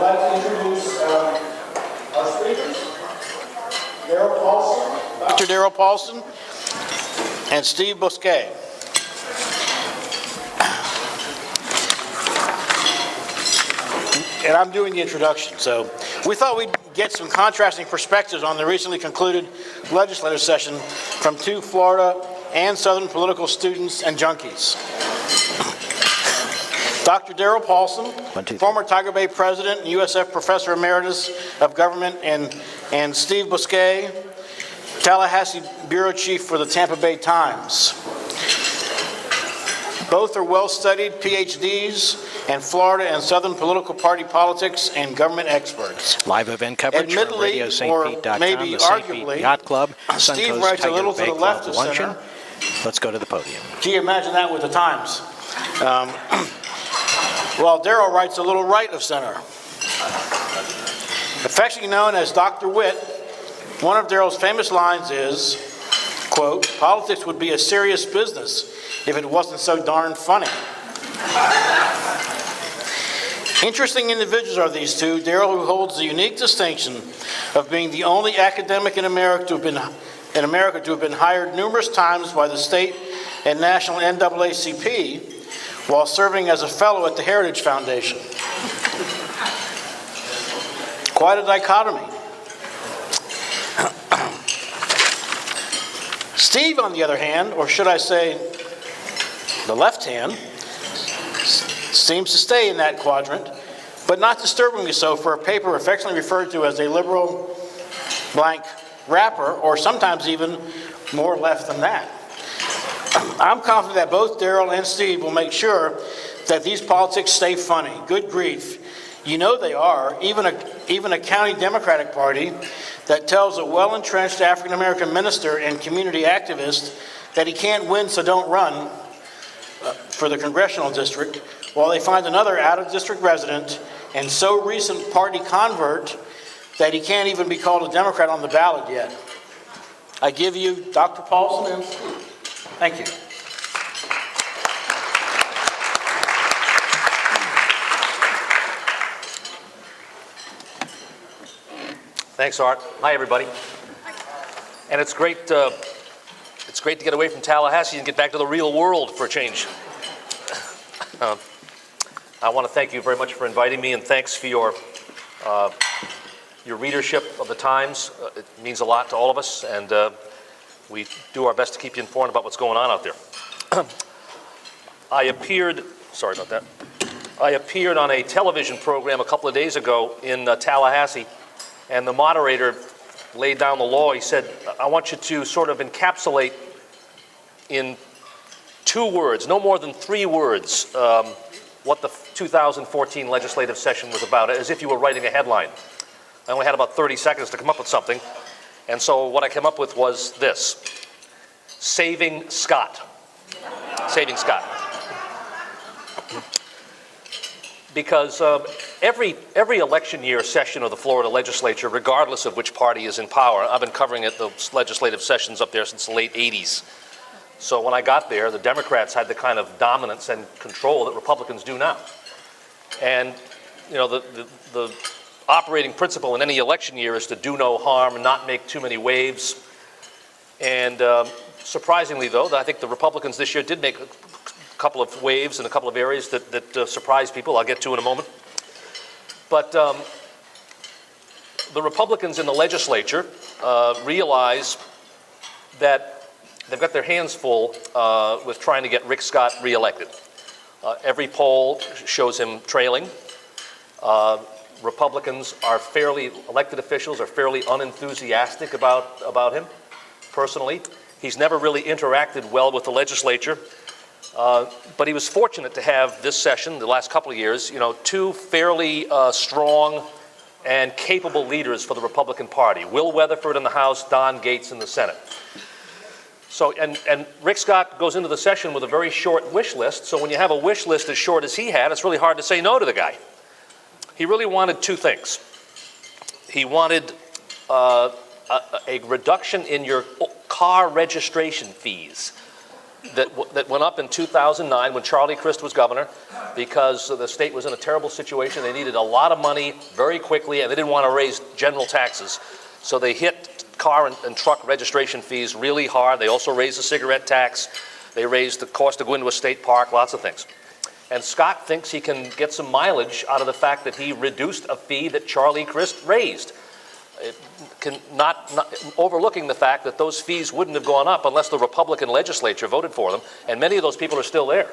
I'd like to introduce our speakers, Darryl Paulson, Dr. Darryl Paulson, and Steve Bousquet. And I'm doing the introduction. So we thought we'd get some contrasting perspectives on the recently concluded legislative session from two Florida and Southern political students and junkies. Dr. Darryl Paulson, former Tiger Bay president and USF professor emeritus of government, and Steve Bousquet, Tallahassee bureau chief for the Tampa Bay Times. Both are well-studied PhDs and Florida and Southern political party politics and government experts. Live event coverage from RadioSt.Pete.com, maybe the St. Pete Yacht Club, Steve writes a little to the left of luncheon. center. Let's go to the podium. Gee, imagine that with the Times. While Darryl writes a little right of center. Affectionately known as Dr. Wit, one of Darryl's famous lines is, quote, "Politics would be a serious business if it wasn't so darn funny." Interesting individuals are these two. Darryl, who holds the unique distinction of being the only academic in America to have been hired numerous times by the state and national NAACP while serving as a fellow at the Heritage Foundation. Quite a dichotomy. Steve, on the other hand, or should I say the left hand, seems to stay in that quadrant, but not disturbingly so for a paper affectionately referred to as a liberal blank wrapper, or sometimes even more left than that. I'm confident that both Darryl and Steve will make sure that these politics stay funny. Good grief. You know they are. Even a county Democratic Party that tells a well-entrenched African-American minister and community activist that he can't win, so don't run for the congressional district, while they find another out-of-district resident and so recent party convert that he can't even be called a Democrat on the ballot yet. I give you Dr. Paulson and Steve. Thank you. Thanks, Art. Hi, everybody. And it's great to get away from Tallahassee and get back to the real world for a change. I want to thank you very much for inviting me, and thanks for your readership of the Times. It means a lot to all of us, and we do our best to keep you informed about what's going on out there. I appeared on a television program a couple of days ago in Tallahassee, and the moderator laid down the law. He said, I want you to sort of encapsulate in 2 words, no more than 3 words, what the 2014 legislative session was about, as if you were writing a headline. I only had about 30 seconds to come up with something, and so what I came up with was this: Saving Scott. Saving Scott. Because every election year session of the Florida legislature, regardless of which party is in power, I've been covering the legislative sessions up there since the late 80s. So when I got there, the Democrats had the kind of dominance and control that Republicans do now. And you know, the operating principle in any election year is to do no harm, not make too many waves. And surprisingly, though, I think the Republicans this year did make a couple of waves in a couple of areas that surprised people. I'll get to in a moment. But the Republicans in the legislature realize that they've got their hands full with trying to get Rick Scott reelected. Every poll shows him trailing. Republicans elected officials are fairly unenthusiastic about him personally. He's never really interacted well with the legislature. But he was fortunate to have this session, the last couple of years, 2 fairly strong and capable leaders for the Republican Party. Will Weatherford in the House, Don Gates in the Senate. So, and Rick Scott goes into the session with a very short wish list. So when you have a wish list as short as he had, it's really hard to say no to the guy. He really wanted 2 things. He wanted a reduction in your car registration fees. that went up in 2009 when Charlie Crist was governor, because the state was in a terrible situation. They needed a lot of money very quickly, and they didn't want to raise general taxes. So they hit car and truck registration fees really hard. They also raised the cigarette tax. They raised the cost to go into a state park, lots of things. And Scott thinks he can get some mileage out of the fact that he reduced a fee that Charlie Crist raised. Not overlooking the fact that those fees wouldn't have gone up unless the Republican legislature voted for them, and many of those people are still there.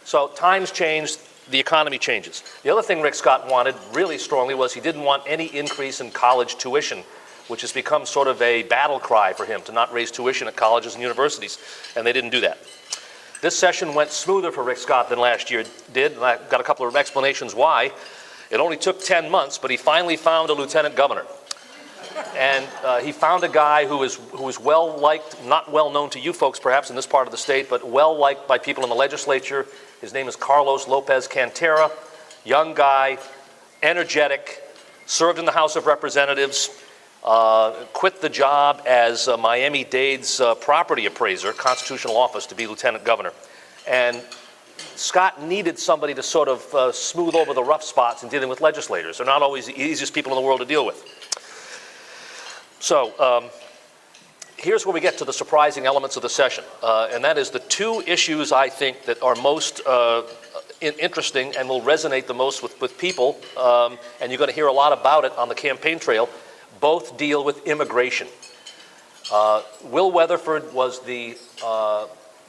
So times change, the economy changes. The other thing Rick Scott wanted really strongly was he didn't want any increase in college tuition, which has become sort of a battle cry for him to not raise tuition at colleges and universities, and they didn't do that. This session went smoother for Rick Scott than last year did, and I've got a couple of explanations why. It only took 10 months, but he finally found a lieutenant governor. And he found a guy who was well-liked, not well-known to you folks perhaps in this part of the state, but well-liked by people in the legislature. His name is Carlos Lopez Cantera, young guy, energetic, served in the House of Representatives, quit the job as Miami-Dade's property appraiser, constitutional office, to be lieutenant governor. And Scott needed somebody to sort of smooth over the rough spots in dealing with legislators. They're not always the easiest people in the world to deal with. So here's where we get to the surprising elements of the session, and that is the two issues I think that are most interesting and will resonate the most with people, and you're going to hear a lot about it on the campaign trail. Both deal with immigration. Will Weatherford was the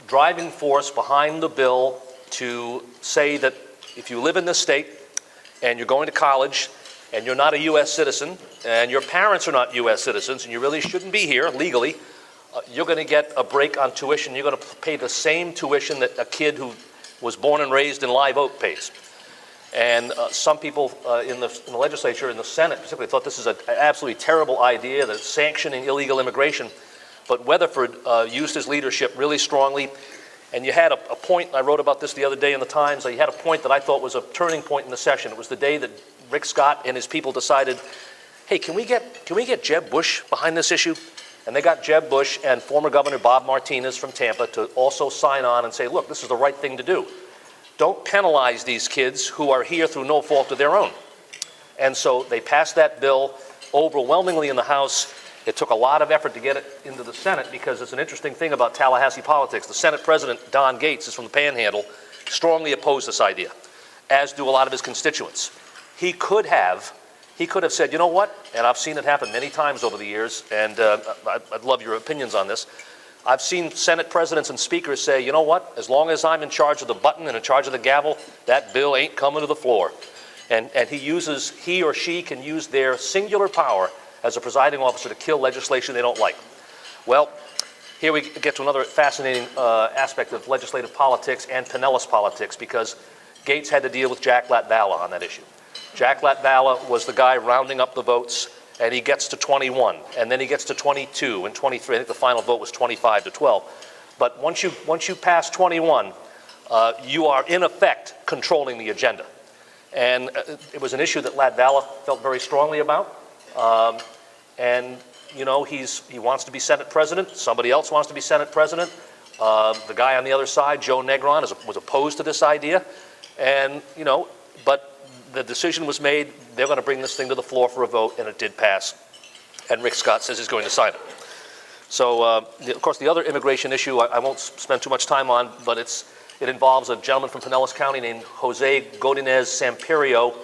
driving force behind the bill to say that if you live in this state and you're going to college and you're not a U.S. citizen and your parents are not U.S. citizens and you really shouldn't be here legally, you're going to get a break on tuition. You're going to pay the same tuition that a kid who was born and raised in Live Oak pays. And some people in the legislature, in the Senate particularly, thought this is an absolutely terrible idea, that it's sanctioning illegal immigration. But Weatherford used his leadership really strongly. And you had a point, I wrote about this the other day in the Times, you had a point that I thought was a turning point in the session. It was the day that Rick Scott and his people decided, hey, can we get Jeb Bush behind this issue? And they got Jeb Bush and former Governor Bob Martinez from Tampa to also sign on and say, look, this is the right thing to do. Don't penalize these kids who are here through no fault of their own. And so they passed that bill overwhelmingly in the House. It took a lot of effort to get it into the Senate because it's an interesting thing about Tallahassee politics. The Senate President, Don Gates, is from the Panhandle, strongly opposed this idea, as do a lot of his constituents. He could have said, you know what, and I've seen it happen many times over the years, and I'd love your opinions on this. I've seen Senate presidents and speakers say, you know what, as long as I'm in charge of the button and in charge of the gavel, that bill ain't coming to the floor. And he or she can use their singular power as a presiding officer to kill legislation they don't like. Well, here we get to another fascinating aspect of legislative politics and Pinellas politics, because Gates had to deal with Jack Latvala on that issue. Jack Latvala was the guy rounding up the votes, and he gets to 21, and then he gets to 22 and 23. I think the final vote was 25-12. But once you pass 21, you are in effect controlling the agenda. And it was an issue that Latvala felt very strongly about. And you know, he wants to be Senate president. Somebody else wants to be Senate president. The guy on the other side, Joe Negron, was opposed to this idea. And you know, but the decision was made. They're going to bring this thing to the floor for a vote, and it did pass. And Rick Scott says he's going to sign it. So, of course, the other immigration issue I won't spend too much time on, but it involves a gentleman from Pinellas County named Jose Godinez Samperio,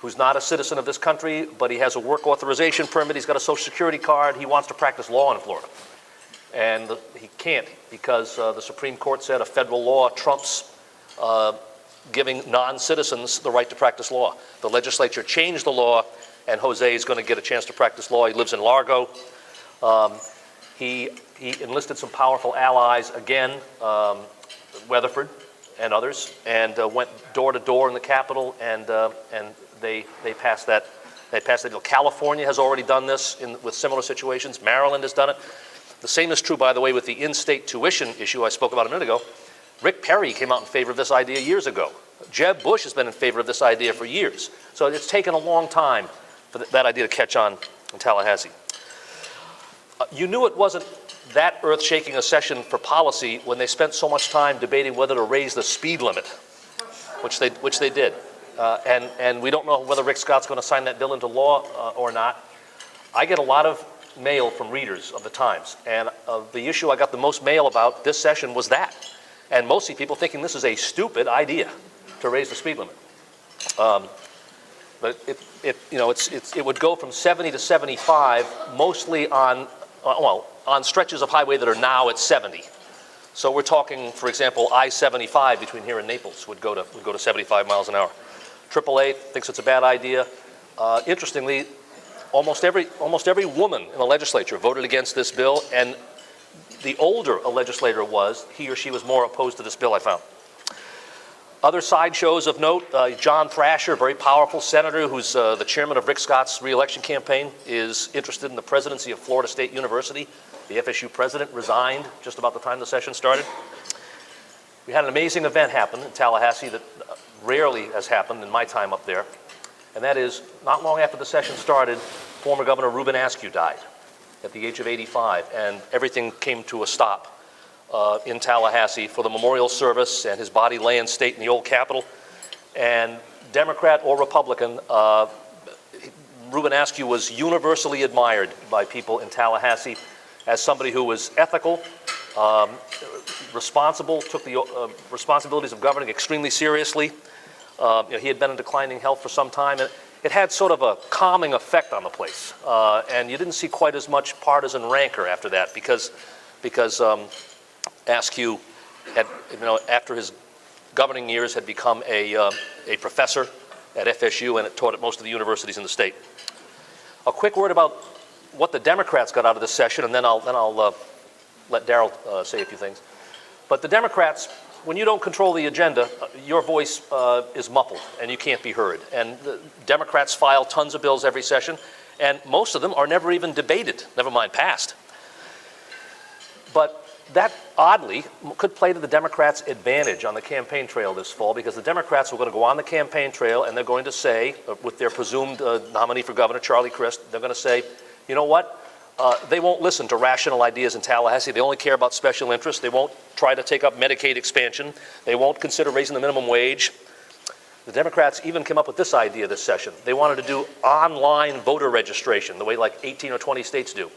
who's not a citizen of this country, but he has a work authorization permit. He's got a Social Security card. He wants to practice law in Florida. And he can't because the Supreme Court said a federal law trumps giving non-citizens the right to practice law. The legislature changed the law, and Jose is going to get a chance to practice law. He lives in Largo. He enlisted some powerful allies, again, Weatherford and others, and went door to door in the Capitol, and they passed that. They passed that bill. California has already done this with similar situations. Maryland has done it. The same is true, by the way, with the in-state tuition issue I spoke about a minute ago. Rick Perry came out in favor of this idea years ago. Jeb Bush has been in favor of this idea for years. So it's taken a long time for that idea to catch on in Tallahassee. You knew it wasn't that earth-shaking a session for policy when they spent so much time debating whether to raise the speed limit, which they did. And we don't know whether Rick Scott's going to sign that bill into law or not. I get a lot of mail from readers of the Times, and the issue I got the most mail about this session was that, and mostly people thinking this is a stupid idea to raise the speed limit. But it would go from 70 to 75, mostly on stretches of highway that are now at 70. So we're talking, for example, I-75 between here and Naples would go to 75 miles an hour. AAA thinks it's a bad idea. Interestingly, almost every woman in the legislature voted against this bill, and the older a legislator was, he or she was more opposed to this bill, I found. Other sideshows of note, John Thrasher, a very powerful senator who's the chairman of Rick Scott's re-election campaign, is interested in the presidency of Florida State University. The FSU president resigned just about the time the session started. We had an amazing event happen in Tallahassee that rarely has happened in my time up there, and that is, not long after the session started, former Governor Ruben Askew died at the age of 85, and everything came to a stop in Tallahassee for the memorial service, and his body lay in state in the old Capitol. And Democrat or Republican, Ruben Askew was universally admired by people in Tallahassee as somebody who was ethical, responsible, took the responsibilities of governing extremely seriously. He had been in declining health for some time, and it had sort of a calming effect on the place. And you didn't see quite as much partisan rancor after that because Askew had, after his governing years, had become a professor at FSU and had taught at most of the universities in the state. A quick word about what the Democrats got out of this session, and then I'll let Darryl say a few things. But the Democrats, when you don't control the agenda, your voice is muffled and you can't be heard. And the Democrats file tons of bills every session, and most of them are never even debated, never mind passed. But that, oddly, could play to the Democrats' advantage on the campaign trail this fall, because the Democrats are going to go on the campaign trail and they're going to say, with their presumed nominee for governor, Charlie Crist, they're going to say, you know what? They won't listen to rational ideas in Tallahassee. They only care about special interests. They won't try to take up Medicaid expansion. They won't consider raising the minimum wage. The Democrats even came up with this idea this session. They wanted to do online voter registration, the way like 18 or 20 states do.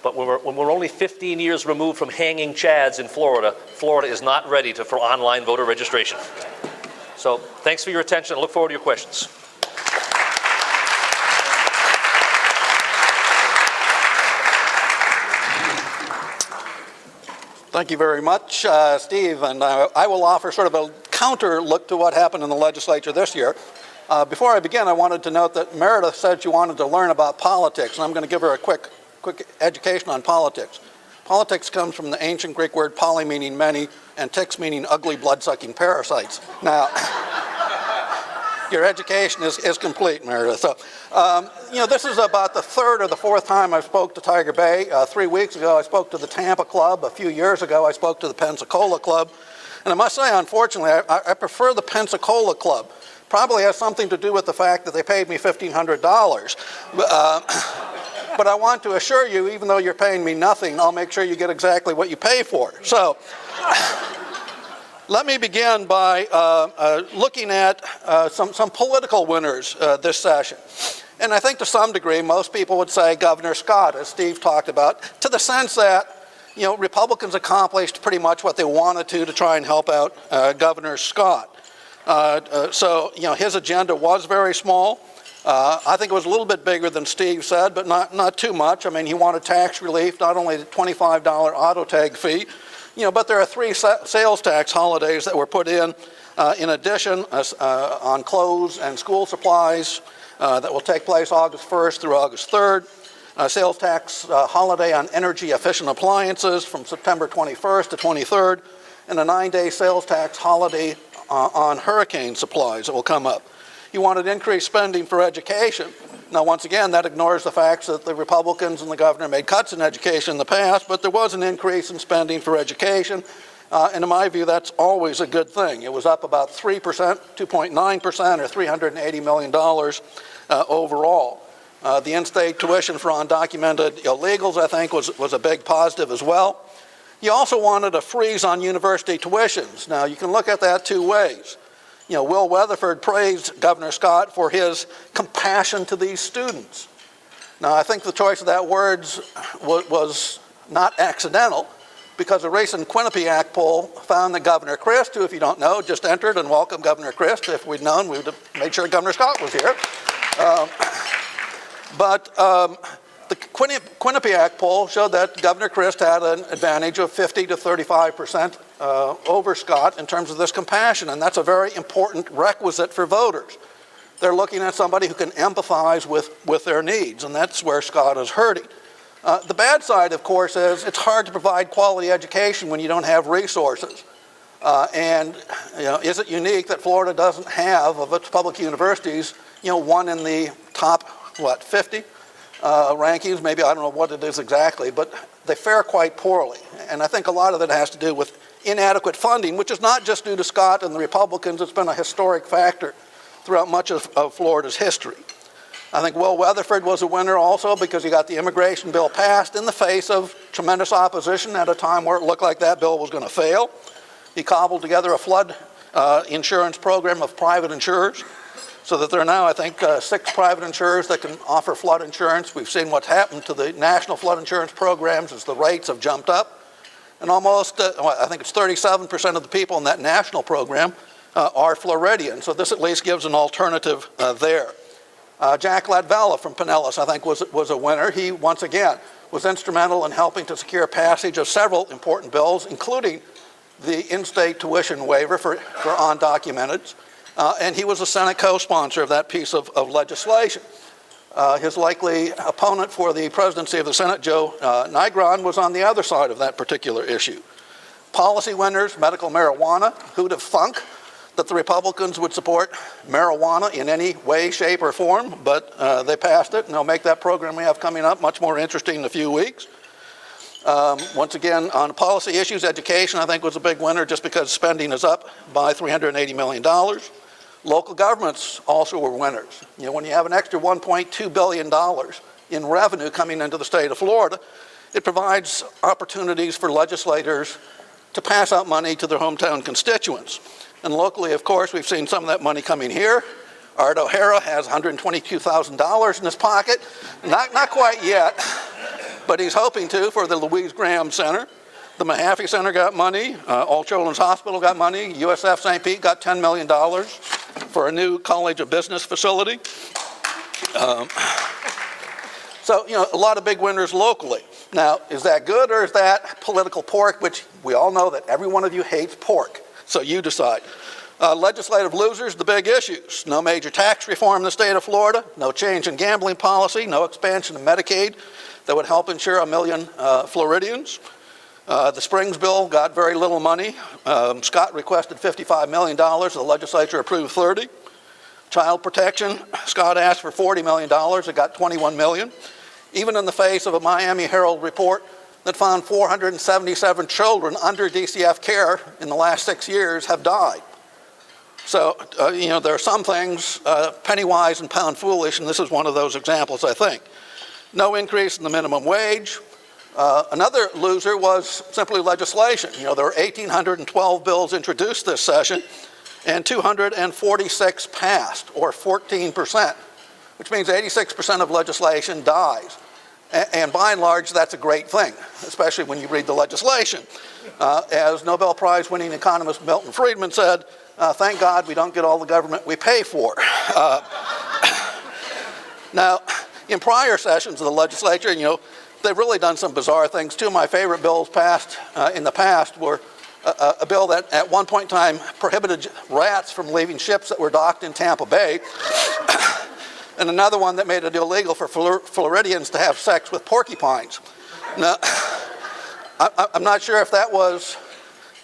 But when we're only 15 years removed from hanging chads in Florida, Florida is not ready for online voter registration. So thanks for your attention. I look forward to your questions. Thank you very much, Steve. And I will offer sort of a counter look to what happened in the legislature this year. Before I begin, I wanted to note that Meredith said she wanted to learn about politics, and I'm going to give her a quick education on politics. Politics comes from the ancient Greek word poly, meaning many, and ticks, meaning ugly, blood-sucking parasites. Now, your education is complete, Meredith. So, this is about the third or the fourth time I spoke to Tiger Bay. 3 weeks ago, I spoke to the Tampa Club. A few years ago, I spoke to the Pensacola Club. And I must say, unfortunately, I prefer the Pensacola Club. Probably has something to do with the fact that they paid me $1,500. But I want to assure you, even though you're paying me nothing, I'll make sure you get exactly what you pay for. So let me begin by looking at some political winners this session. And I think to some degree, most people would say Governor Scott, as Steve talked about, to the sense that, Republicans accomplished pretty much what they wanted to try and help out Governor Scott. So his agenda was very small. I think it was a little bit bigger than Steve said, but not too much. I mean, he wanted tax relief, not only the $25 auto tag fee, but there are 3 sales tax holidays that were put in addition on clothes and school supplies that will take place August 1st through August 3rd. Sales tax holiday on energy efficient appliances from September 21st to 23rd, and a 9-day sales tax holiday on hurricane supplies that will come up. He wanted increased spending for education. Now, once again, that ignores the facts that the Republicans and the governor made cuts in education in the past, but there was an increase in spending for education. And in my view, that's always a good thing. It was up about 3%, 2.9%, or $380 million overall. The in-state tuition for undocumented illegals, I think, was a big positive as well. He also wanted a freeze on university tuitions. Now, you can look at that two ways. Will Weatherford praised Governor Scott for his compassion to these students. Now, I think the choice of that words was not accidental, because a recent Quinnipiac poll found that Governor Crist, who, if you don't know, just entered, and welcome Governor Crist. If we'd known, we would have made sure Governor Scott was here. The Quinnipiac poll showed that Governor Crist had an advantage of 50 to 35% over Scott in terms of this compassion, and that's a very important requisite for voters. They're looking at somebody who can empathize with their needs, and that's where Scott is hurting. The bad side, of course, is it's hard to provide quality education when you don't have resources. Is it unique that Florida doesn't have, of its public universities, one in the top, 50 rankings? Maybe, I don't know what it is exactly, but they fare quite poorly. And I think a lot of it has to do with inadequate funding, which is not just due to Scott and the Republicans. It's been a historic factor throughout much of Florida's history. I think Will Weatherford was a winner also because he got the immigration bill passed in the face of tremendous opposition at a time where it looked like that bill was going to fail. He cobbled together a flood insurance program of private insurers, so that there are now, I think, 6 private insurers that can offer flood insurance. We've seen what's happened to the national flood insurance programs as the rates have jumped up. And almost, I think it's 37% of the people in that national program are Floridians. So this at least gives an alternative there. Jack Ladvella from Pinellas, I think, was a winner. He, once again, was instrumental in helping to secure passage of several important bills, including the in-state tuition waiver for undocumented. And he was a Senate co-sponsor of that piece of legislation. His likely opponent for the presidency of the Senate, Joe Nigron, was on the other side of that particular issue. Policy winners, medical marijuana. Who'd have thunk that the Republicans would support marijuana in any way, shape, or form? But they passed it, and they'll make that program we have coming up much more interesting in a few weeks. Once again, on policy issues, education, I think, was a big winner just because spending is up by $380 million. Local governments also were winners. When you have an extra $1.2 billion in revenue coming into the state of Florida, it provides opportunities for legislators to pass out money to their hometown constituents. And locally, of course, we've seen some of that money coming here. Art O'Hara has $122,000 in his pocket. Not quite yet, but he's hoping to for the Louise Graham Center. The Mahaffey Center got money. All Children's Hospital got money. USF St. Pete got $10 million for a new College of Business facility. So, a lot of big winners locally. Now, is that good or is that political pork, which we all know that every one of you hates pork, so you decide. Legislative losers, the big issues. No major tax reform in the state of Florida, no change in gambling policy, no expansion of Medicaid that would help insure 1 million Floridians. The Springs bill got very little money. Scott requested $55 million. The legislature approved 30. Child protection, Scott asked for $40 million. It got $21 million. Even in the face of a Miami Herald report that found 477 children under DCF care in the last 6 years have died. So, there are some things penny wise and pound foolish, and this is one of those examples, I think. No increase in the minimum wage. Another loser was simply legislation. There were 1,812 bills introduced this session, and 246 passed, or 14%, which means 86% of legislation dies. And by and large, that's a great thing, especially when you read the legislation. As Nobel Prize winning economist Milton Friedman said, thank God we don't get all the government we pay for. Now, in prior sessions of the legislature, they've really done some bizarre things. 2 of my favorite bills passed in the past were a bill that at one point in time prohibited rats from leaving ships that were docked in Tampa Bay, and another one that made it illegal for Floridians to have sex with porcupines. Now, I'm not sure if that was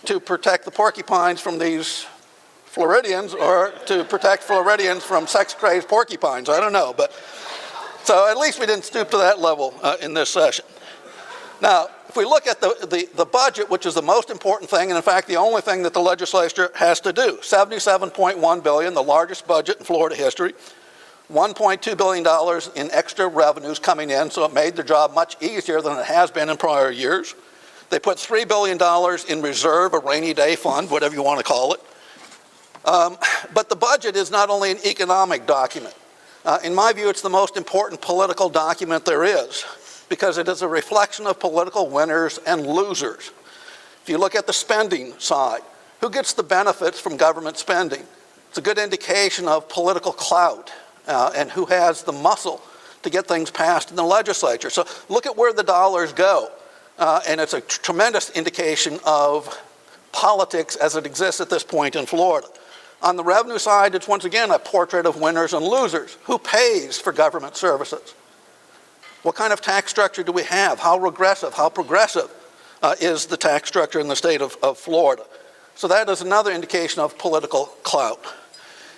to protect the porcupines from these Floridians or to protect Floridians from sex-crazed porcupines. I don't know, but so at least we didn't stoop to that level in this session. Now, if we look at the budget, which is the most important thing, and in fact the only thing that the legislature has to do, $77.1 billion, the largest budget in Florida history. $1.2 billion in extra revenues coming in, so it made their job much easier than it has been in prior years. They put $3 billion in reserve, a rainy day fund, whatever you want to call it. But the budget is not only an economic document. In my view, it's the most important political document there is, because it is a reflection of political winners and losers. If you look at the spending side, who gets the benefits from government spending? It's a good indication of political clout and who has the muscle to get things passed in the legislature. So look at where the dollars go, and it's a tremendous indication of politics as it exists at this point in Florida. On the revenue side, it's once again a portrait of winners and losers. Who pays for government services? What kind of tax structure do we have? How regressive, how progressive is the tax structure in the state of Florida? So that is another indication of political clout.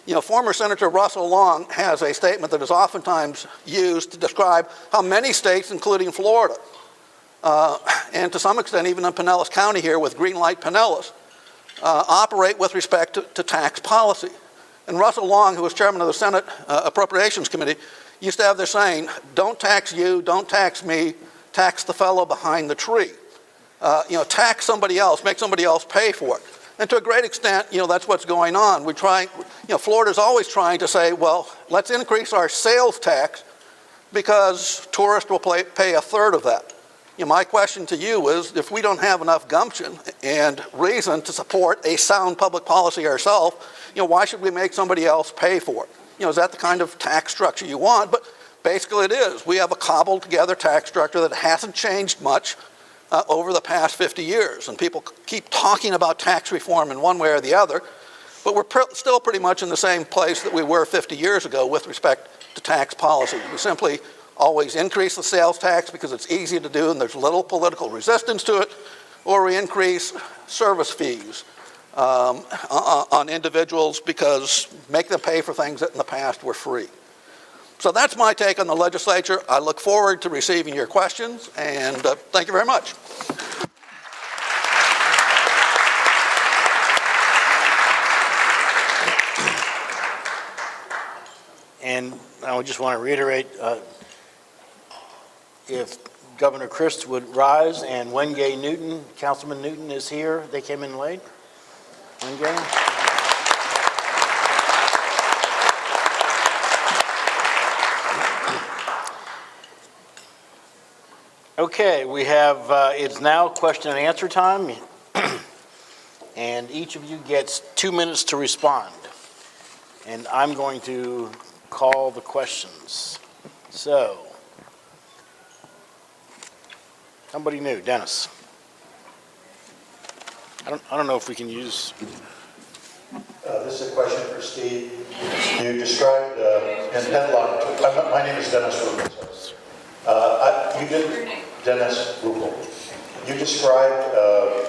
You know, former Senator Russell Long has a statement that is oftentimes used to describe how many states, including Florida, and to some extent even in Pinellas County here with Green Light Pinellas, operate with respect to tax policy. And Russell Long, who was chairman of the Senate Appropriations Committee, used to have this saying, don't tax you, don't tax me, tax the fellow behind the tree. Tax somebody else, make somebody else pay for it. And to a great extent, that's what's going on. Florida's always trying to say, well, let's increase our sales tax because tourists will pay a third of that. My question to you is, if we don't have enough gumption and reason to support a sound public policy ourselves, why should we make somebody else pay for it? Is that the kind of tax structure you want? But basically it is. We have a cobbled together tax structure that hasn't changed much over the past 50 years. And people keep talking about tax reform in one way or the other, but we're still pretty much in the same place that we were 50 years ago with respect to tax policy. We simply always increase the sales tax because it's easy to do and there's little political resistance to it, or we increase service fees on individuals because make them pay for things that in the past were free. So that's my take on the legislature. I look forward to receiving your questions, and thank you very much. And I just want to reiterate, if Governor Crist would rise, and Wengay Newton, Councilman Newton is here. They came in late. Wengay. Okay, we have, it's now question and answer time, and each of you gets 2 minutes to respond. And I'm going to call the questions. So, somebody new, Dennis. I don't know if we can use. This is a question for Steve. You described in headline. My name is Dennis Rupel. You did Dennis Rupel. You described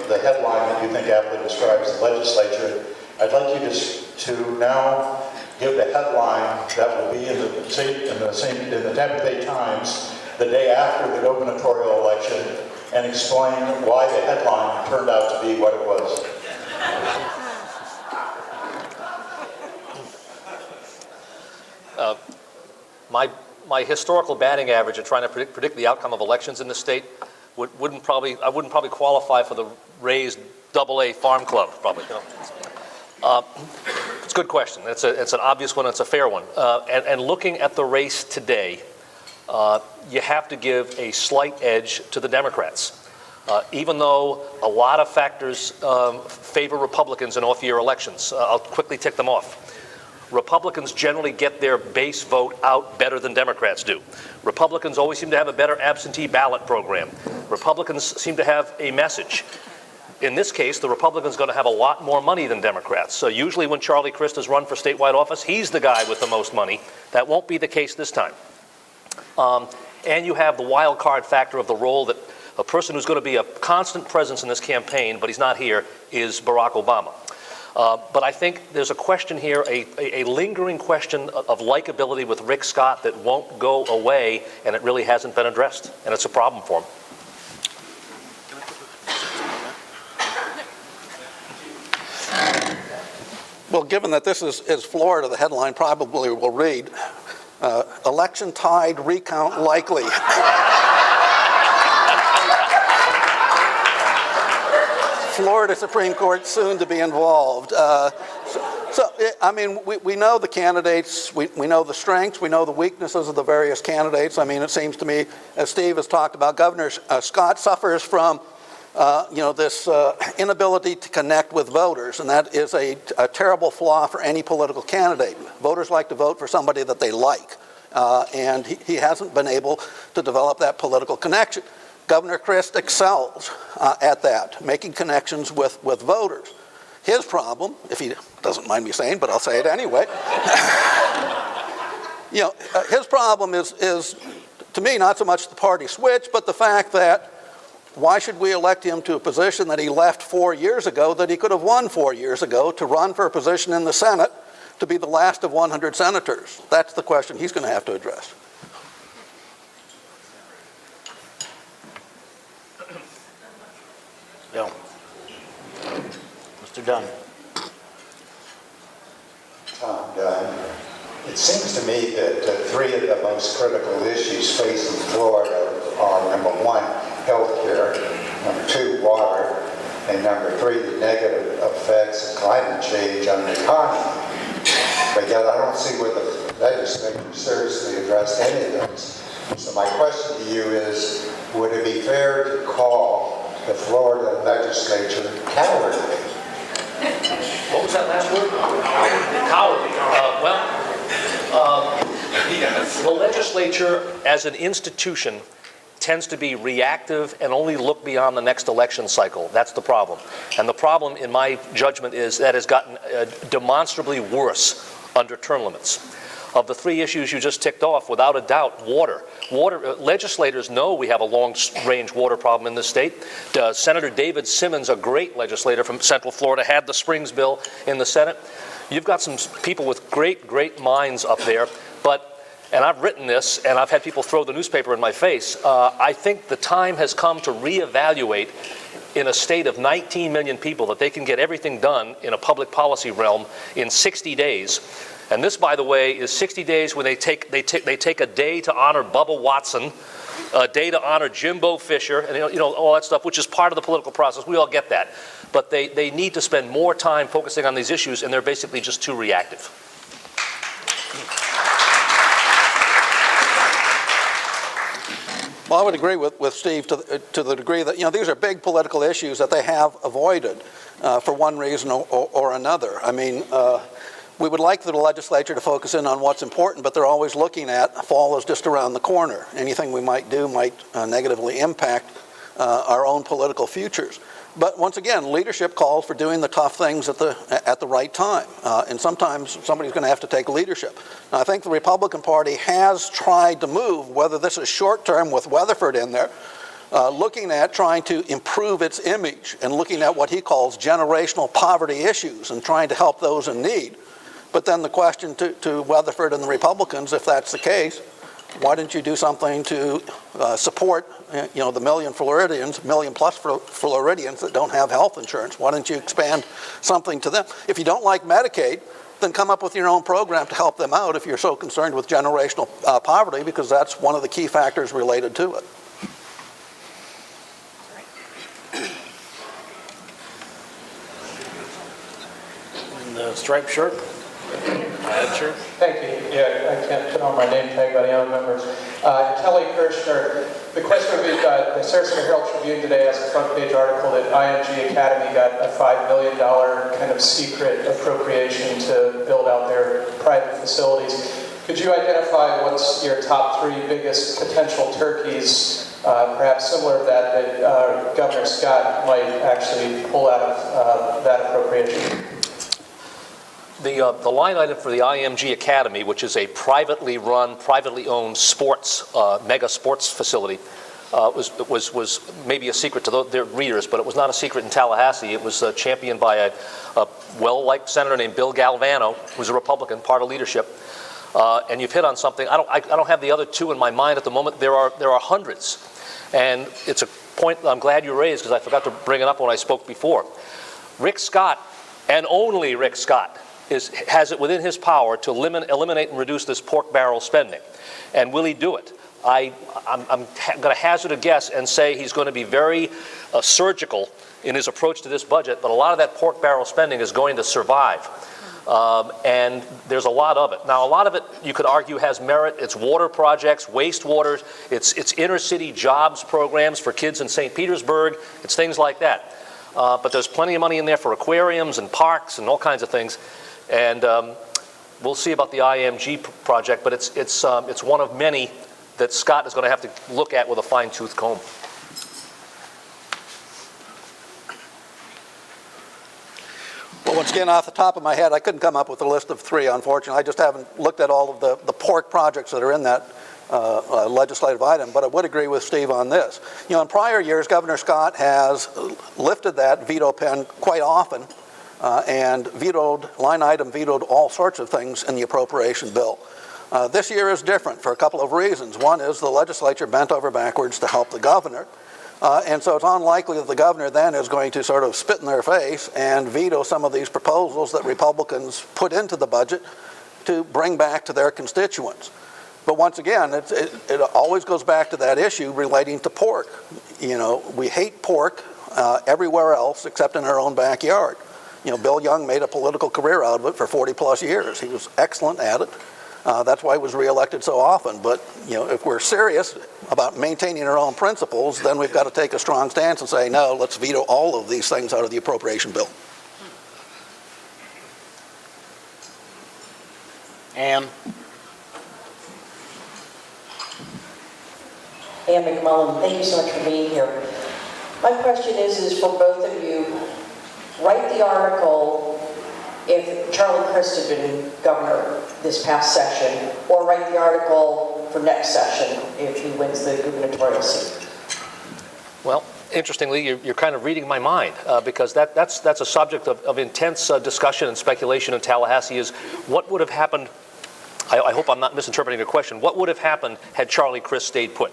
the headline that you think aptly describes the legislature. I'd like you to now give the headline that will be in the Tampa Bay Times the day after the gubernatorial election, and explain why the headline turned out to be what it was. My historical batting average at trying to predict the outcome of elections in the state I wouldn't probably qualify for the raised AA farm club, probably. It's a good question. It's an obvious one. It's a fair one. And looking at the race today, you have to give a slight edge to the Democrats. Even though a lot of factors favor Republicans in off-year elections. I'll quickly tick them off. Republicans generally get their base vote out better than Democrats do. Republicans always seem to have a better absentee ballot program. Republicans seem to have a message. In this case, the Republican's going to have a lot more money than Democrats. So usually when Charlie Crist has run for statewide office, he's the guy with the most money. That won't be the case this time. And you have the wild card factor of the role that a person who's going to be a constant presence in this campaign, but he's not here, is Barack Obama. But I think there's a question here, a lingering question of likability with Rick Scott that won't go away, and it really hasn't been addressed, and it's a problem for him. Well, given that this is Florida, the headline probably will read, Election tied, recount likely. Florida Supreme Court soon to be involved. I mean, we know the candidates, we know the strengths, we know the weaknesses of the various candidates. I mean, it seems to me, as Steve has talked about, Governor Scott suffers from, this inability to connect with voters, and that is a terrible flaw for any political candidate. Voters like to vote for somebody that they like, and he hasn't been able to develop that political connection. Governor Crist excels at that, making connections with voters. His problem, if he doesn't mind me saying, but I'll say it anyway, his problem is, to me, not so much the party switch, but the fact that why should we elect him to a position that he left 4 years ago, that he could have won 4 years ago, to run for a position in the Senate, to be the last of 100 senators? That's the question he's going to have to address. Bill. Mr. Dunn. Tom Dunn. It seems to me that three of the most critical issues facing Florida are, number one, health care, number two, water, and number three, the negative effects of climate change on the economy. But yet I don't see where the legislature seriously addressed any of those. So my question to you is, would it be fair to call the Florida legislature cowardly? What was that last word? Cowardly. The legislature as an institution tends to be reactive and only look beyond the next election cycle. That's the problem. And the problem, in my judgment, is that has gotten demonstrably worse under term limits. Of the three issues you just ticked off, without a doubt, water. Legislators know we have a long-range water problem in this state. Senator David Simmons, a great legislator from Central Florida, had the Springs bill in the Senate. You've got some people with great minds up there, and I've written this, and I've had people throw the newspaper in my face. I think the time has come to reevaluate in a state of 19 million people that they can get everything done in a public policy realm in 60 days. And this, by the way, is 60 days when they take a day to honor Bubba Watson, a day to honor Jimbo Fisher, and all that stuff, which is part of the political process. We all get that. But they need to spend more time focusing on these issues, and they're basically just too reactive. Well, I would agree with Steve to the degree that, these are big political issues that they have avoided for one reason or another. I mean, we would like the legislature to focus in on what's important, but they're always looking at fall is just around the corner. Anything we might do might negatively impact our own political futures. But once again, leadership calls for doing the tough things at the right time. And sometimes somebody's going to have to take leadership. Now, I think the Republican Party has tried to move, whether this is short-term with Weatherford in there, looking at trying to improve its image and looking at what he calls generational poverty issues and trying to help those in need. But then the question to Weatherford and the Republicans, if that's the case, why didn't you do something to support the million plus Floridians that don't have health insurance? Why don't you expand something to them? If you don't like Medicaid, then come up with your own program to help them out if you're so concerned with generational poverty, because that's one of the key factors related to it. And the striped shirt. Sure. Thank you. Yeah, I can't put on my name tag, but I am a member. Kelly Kirshner. The question would be, the Sarasota Herald Tribune today has a front page article that IMG Academy got a $5 million kind of secret appropriation to build out their private facilities. Could you identify what's your top three biggest potential turkeys, perhaps similar to that Governor Scott might actually pull out of that appropriation? The line item for the IMG Academy, which is a privately run, privately owned mega sports facility, was maybe a secret to their readers, but it was not a secret in Tallahassee. It was championed by a well-liked senator named Bill Galvano, who's a Republican, part of leadership. And you've hit on something. I don't have the other two in my mind at the moment. There are hundreds, and it's a point I'm glad you raised because I forgot to bring it up when I spoke before. Rick Scott, and only Rick Scott, has it within his power to eliminate and reduce this pork barrel spending? And will he do it? I'm going to hazard a guess and say he's going to be very surgical in his approach to this budget, but a lot of that pork barrel spending is going to survive. And there's a lot of it. Now, a lot of it, you could argue, has merit. It's water projects, wastewater, it's inner city jobs programs for kids in St. Petersburg, it's things like that. But there's plenty of money in there for aquariums and parks and all kinds of things. And we'll see about the IMG project, but it's one of many that Scott is going to have to look at with a fine-tooth comb. Well, once again, off the top of my head, I couldn't come up with a list of 3, unfortunately. I just haven't looked at all of the pork projects that are in that legislative item, but I would agree with Steve on this. You know, in prior years, Governor Scott has lifted that veto pen quite often and line item vetoed all sorts of things in the appropriation bill. This year is different for a couple of reasons. One is the legislature bent over backwards to help the governor. And so it's unlikely that the governor then is going to sort of spit in their face and veto some of these proposals that Republicans put into the budget to bring back to their constituents. But once again, it always goes back to that issue relating to pork. You know, we hate pork everywhere else except in our own backyard. You know, Bill Young made a political career out of it for 40 plus years. He was excellent at it. That's why he was reelected so often. But, you know, if we're serious about maintaining our own principles, then we've got to take a strong stance and say, no, let's veto all of these things out of the appropriation bill. Ann? Ann McMullen, thank you so much for being here. My question is for both of you, write the article if Charlie Crist had been governor this past session, or write the article for next session if he wins the gubernatorial seat. Well, interestingly, you're kind of reading my mind because that's a subject of intense discussion and speculation in Tallahassee is what would have happened, I hope I'm not misinterpreting your question, what would have happened had Charlie Crist stayed put?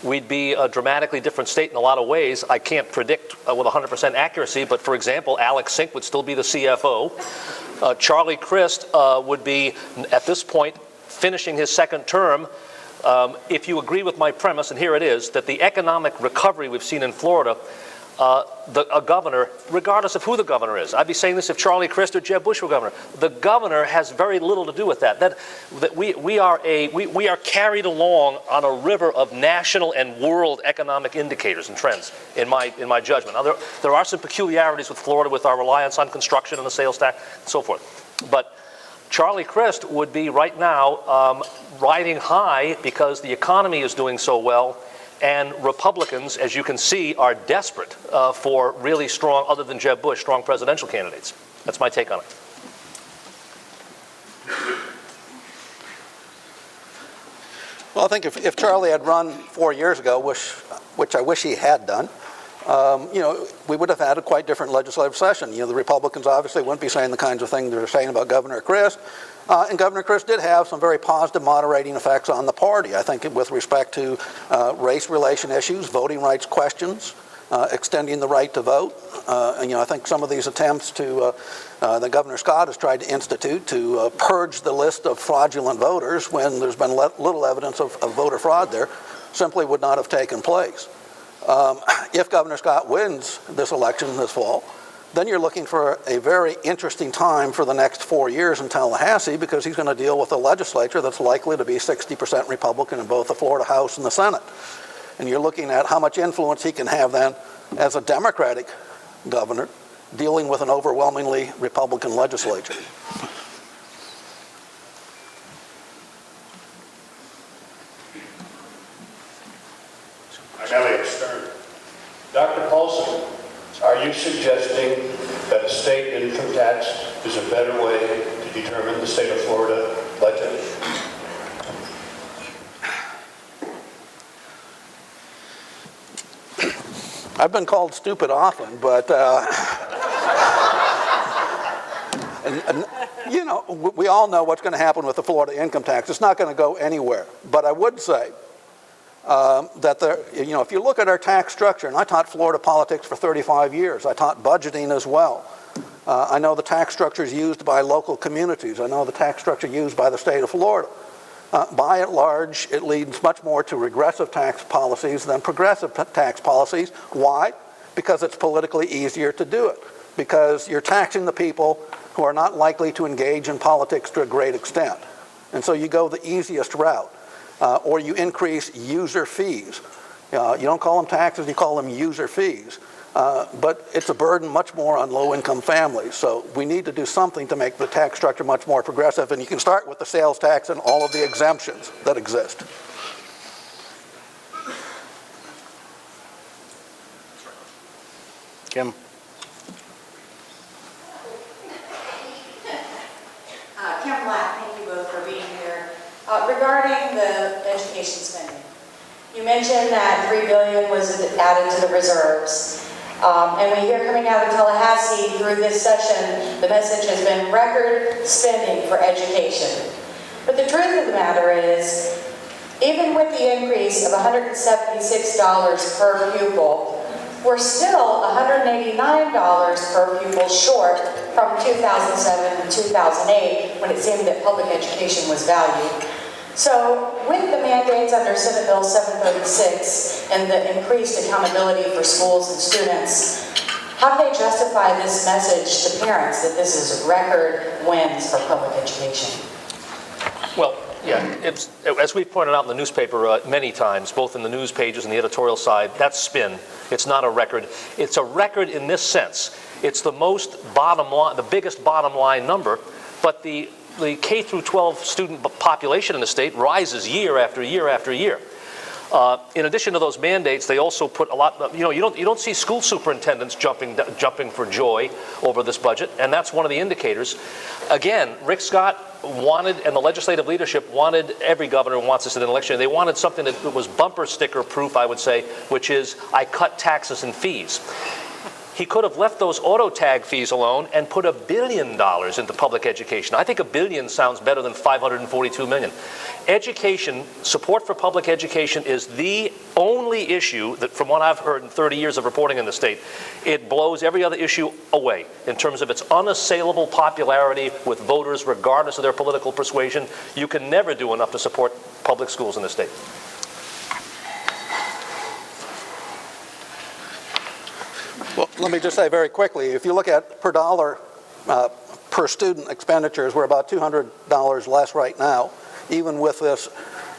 We'd be a dramatically different state in a lot of ways. I can't predict with 100% accuracy, but for example, Alex Sink would still be the CFO. Charlie Crist would be, at this point, finishing his second term. If you agree with my premise, and here it is, that the economic recovery we've seen in Florida, a governor, regardless of who the governor is, I'd be saying this if Charlie Crist or Jeb Bush were governor, the governor has very little to do with that. That we are carried along on a river of national and world economic indicators and trends, in my judgment. Now, there are some peculiarities with Florida with our reliance on construction and the sales tax and so forth. But Charlie Crist would be right now riding high because the economy is doing so well. And Republicans, as you can see, are desperate for really strong, other than Jeb Bush, strong presidential candidates. That's my take on it. Well, I think if Charlie had run 4 years ago, which I wish he had done, you know, we would have had a quite different legislative session. You know, the Republicans obviously wouldn't be saying the kinds of things they're saying about Governor Crist. And Governor Crist did have some very positive moderating effects on the party, I think, with respect to race relation issues, voting rights questions, extending the right to vote. And, you know, I think some of these attempts that Governor Scott has tried to institute to purge the list of fraudulent voters when there's been little evidence of voter fraud there simply would not have taken place. If Governor Scott wins this election this fall, then you're looking for a very interesting time for the next 4 years in Tallahassee because he's going to deal with a legislature that's likely to be 60% Republican in both the Florida House and the Senate. And you're looking at how much influence he can have then as a Democratic governor dealing with an overwhelmingly Republican legislature. I'm Elliot Stern. Dr. Paulson, are you suggesting that a state income tax is a better way to determine the state of Florida budget? I've been called stupid often, but you know, we all know what's going to happen with the Florida income tax. It's not going to go anywhere. But I would say that you know, if you look at our tax structure, and I taught Florida politics for 35 years, I taught budgeting as well. I know the tax structures used by local communities. I know the tax structure used by the state of Florida. By and large, it leads much more to regressive tax policies than progressive tax policies. Why? Because it's politically easier to do it. Because you're taxing the people who are not likely to engage in politics to a great extent. And so you go the easiest route. Or you increase user fees. You don't call them taxes, you call them user fees. But it's a burden much more on low-income families. So we need to do something to make the tax structure much more progressive. And you can start with the sales tax and all of the exemptions that exist. Kim? Kim Black, thank you both for being here. Regarding the education spending, you mentioned that $3 billion was added to the reserves. And we hear coming out of Tallahassee through this session, the message has been record spending for education. But the truth of the matter is, even with the increase of $176 per pupil, we're still $189 per pupil short from 2007 to 2008, when it seemed that public education was valued. So with the mandates under Senate Bill 736 and the increased accountability for schools and students, how do they justify this message to parents that this is record wins for public education? Well, yeah, it's, as we've pointed out in the newspaper many times, both in the news pages and the editorial side, that's spin. It's not a record. It's a record in this sense. It's the most bottom line, the biggest bottom line number, but the K through 12 student population in the state rises year after year after year. In addition to those mandates, they also put a lot. You don't see school superintendents jumping for joy over this budget, and that's one of the indicators. Again, Rick Scott wanted, and the legislative leadership wanted, every governor wants this in an election. They wanted something that was bumper sticker proof, I would say, which is I cut taxes and fees. He could have left those auto tag fees alone and put $1 billion into public education. I think $1 billion sounds better than $542 million. Education, support for public education is the only issue that, from what I've heard in 30 years of reporting in the state, it blows every other issue away in terms of its unassailable popularity with voters regardless of their political persuasion. You can never do enough to support public schools in the state. Well, let me just say very quickly, if you look at per dollar per student expenditures, we're about $200 less right now, even with this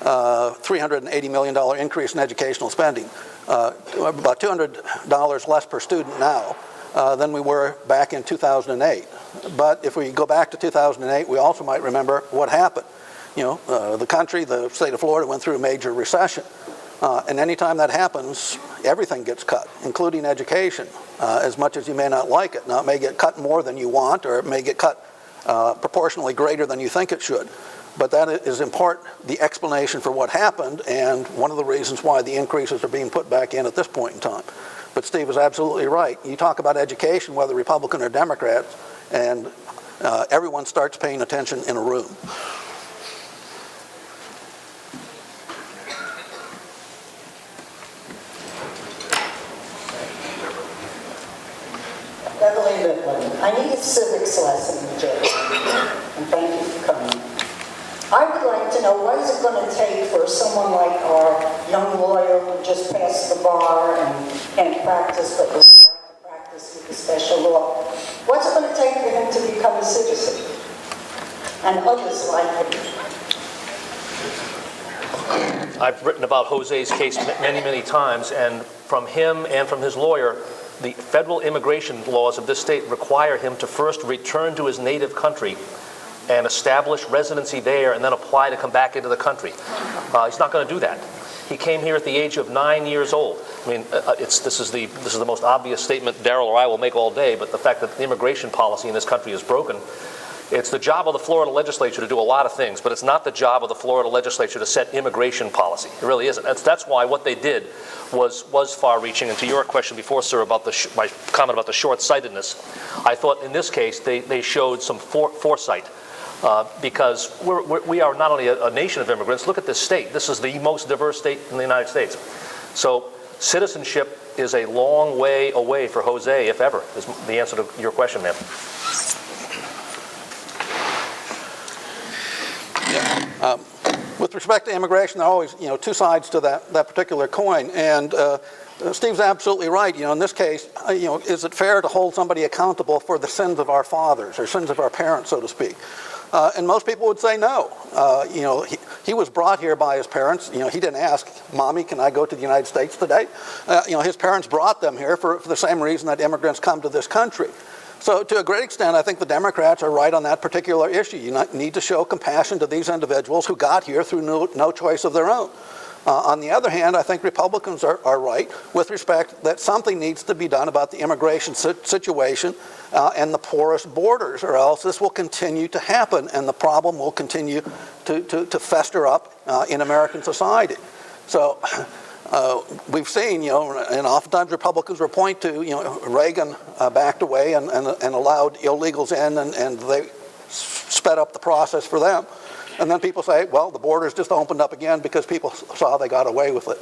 $380 million increase in educational spending. About $200 less per student now than we were back in 2008. But if we go back to 2008, we also might remember what happened. The country, the state of Florida, went through a major recession. And anytime that happens, everything gets cut, including education, as much as you may not like it. Now, it may get cut more than you want, or it may get cut proportionally greater than you think it should. But that is in part the explanation for what happened, and one of the reasons why the increases are being put back in at this point in time. But Steve is absolutely right. You talk about education, whether Republican or Democrats, and everyone starts paying attention in a room. I need a civics lesson, Judge, and thank you for coming. I would like to know, what is it going to take for someone like our young lawyer who just passed the bar and can't practice, but was about to practice with the special law? What's it going to take for him to become a citizen? And others like him. I've written about Jose's case many, many times, and from him and from his lawyer, the federal immigration laws of this state require him to first return to his native country and establish residency there and then apply to come back into the country. He's not going to do that. He came here at the age of 9 years old. I mean, this is the most obvious statement Darryl or I will make all day, but the fact that the immigration policy in this country is broken. It's the job of the Florida legislature to do a lot of things, but it's not the job of the Florida legislature to set immigration policy. It really isn't. That's why what they did was far-reaching. And to your question before, sir, about my comment about the short-sightedness, I thought in this case they showed some foresight. Because we are not only a nation of immigrants. Look at this state. This is the most diverse state in the United States. So citizenship is a long way away for Jose, if ever, is the answer to your question, ma'am. With respect to immigration, there are always, two sides to that particular coin. And Steve's absolutely right. In this case, is it fair to hold somebody accountable for the sins of our fathers or sins of our parents, so to speak? And most people would say no. He was brought here by his parents. He didn't ask, Mommy, can I go to the United States today? His parents brought them here for the same reason that immigrants come to this country. So to a great extent, I think the Democrats are right on that particular issue. You need to show compassion to these individuals who got here through no choice of their own. On the other hand, I think Republicans are right with respect that something needs to be done about the immigration situation and the porous borders, or else this will continue to happen and the problem will continue to fester up in American society. So we've seen, and oftentimes Republicans will point to, Reagan backed away and allowed illegals in, and they sped up the process for them. And then people say, well, the borders just opened up again because people saw they got away with it.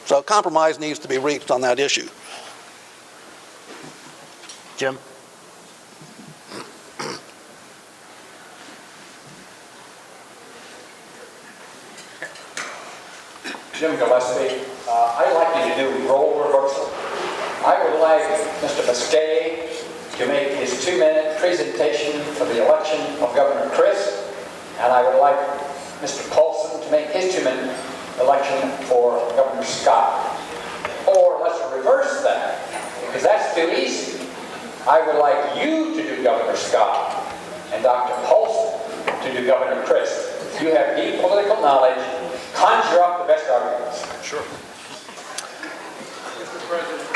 So compromise needs to be reached on that issue. Jim? Jim Gillespie, I'd like you to do role reversal. I would like Mr. Bousquet to make his 2-minute presentation for the election of Governor Crist, and I would like Mr. Paulson to make his 2-minute election for Governor Scott. Or let's reverse that, because that's too easy. I would like you to do Governor Scott and Dr. Paulson to do Governor Crist. You have deep political knowledge. Conjure up the best arguments. Sure. Mr. President,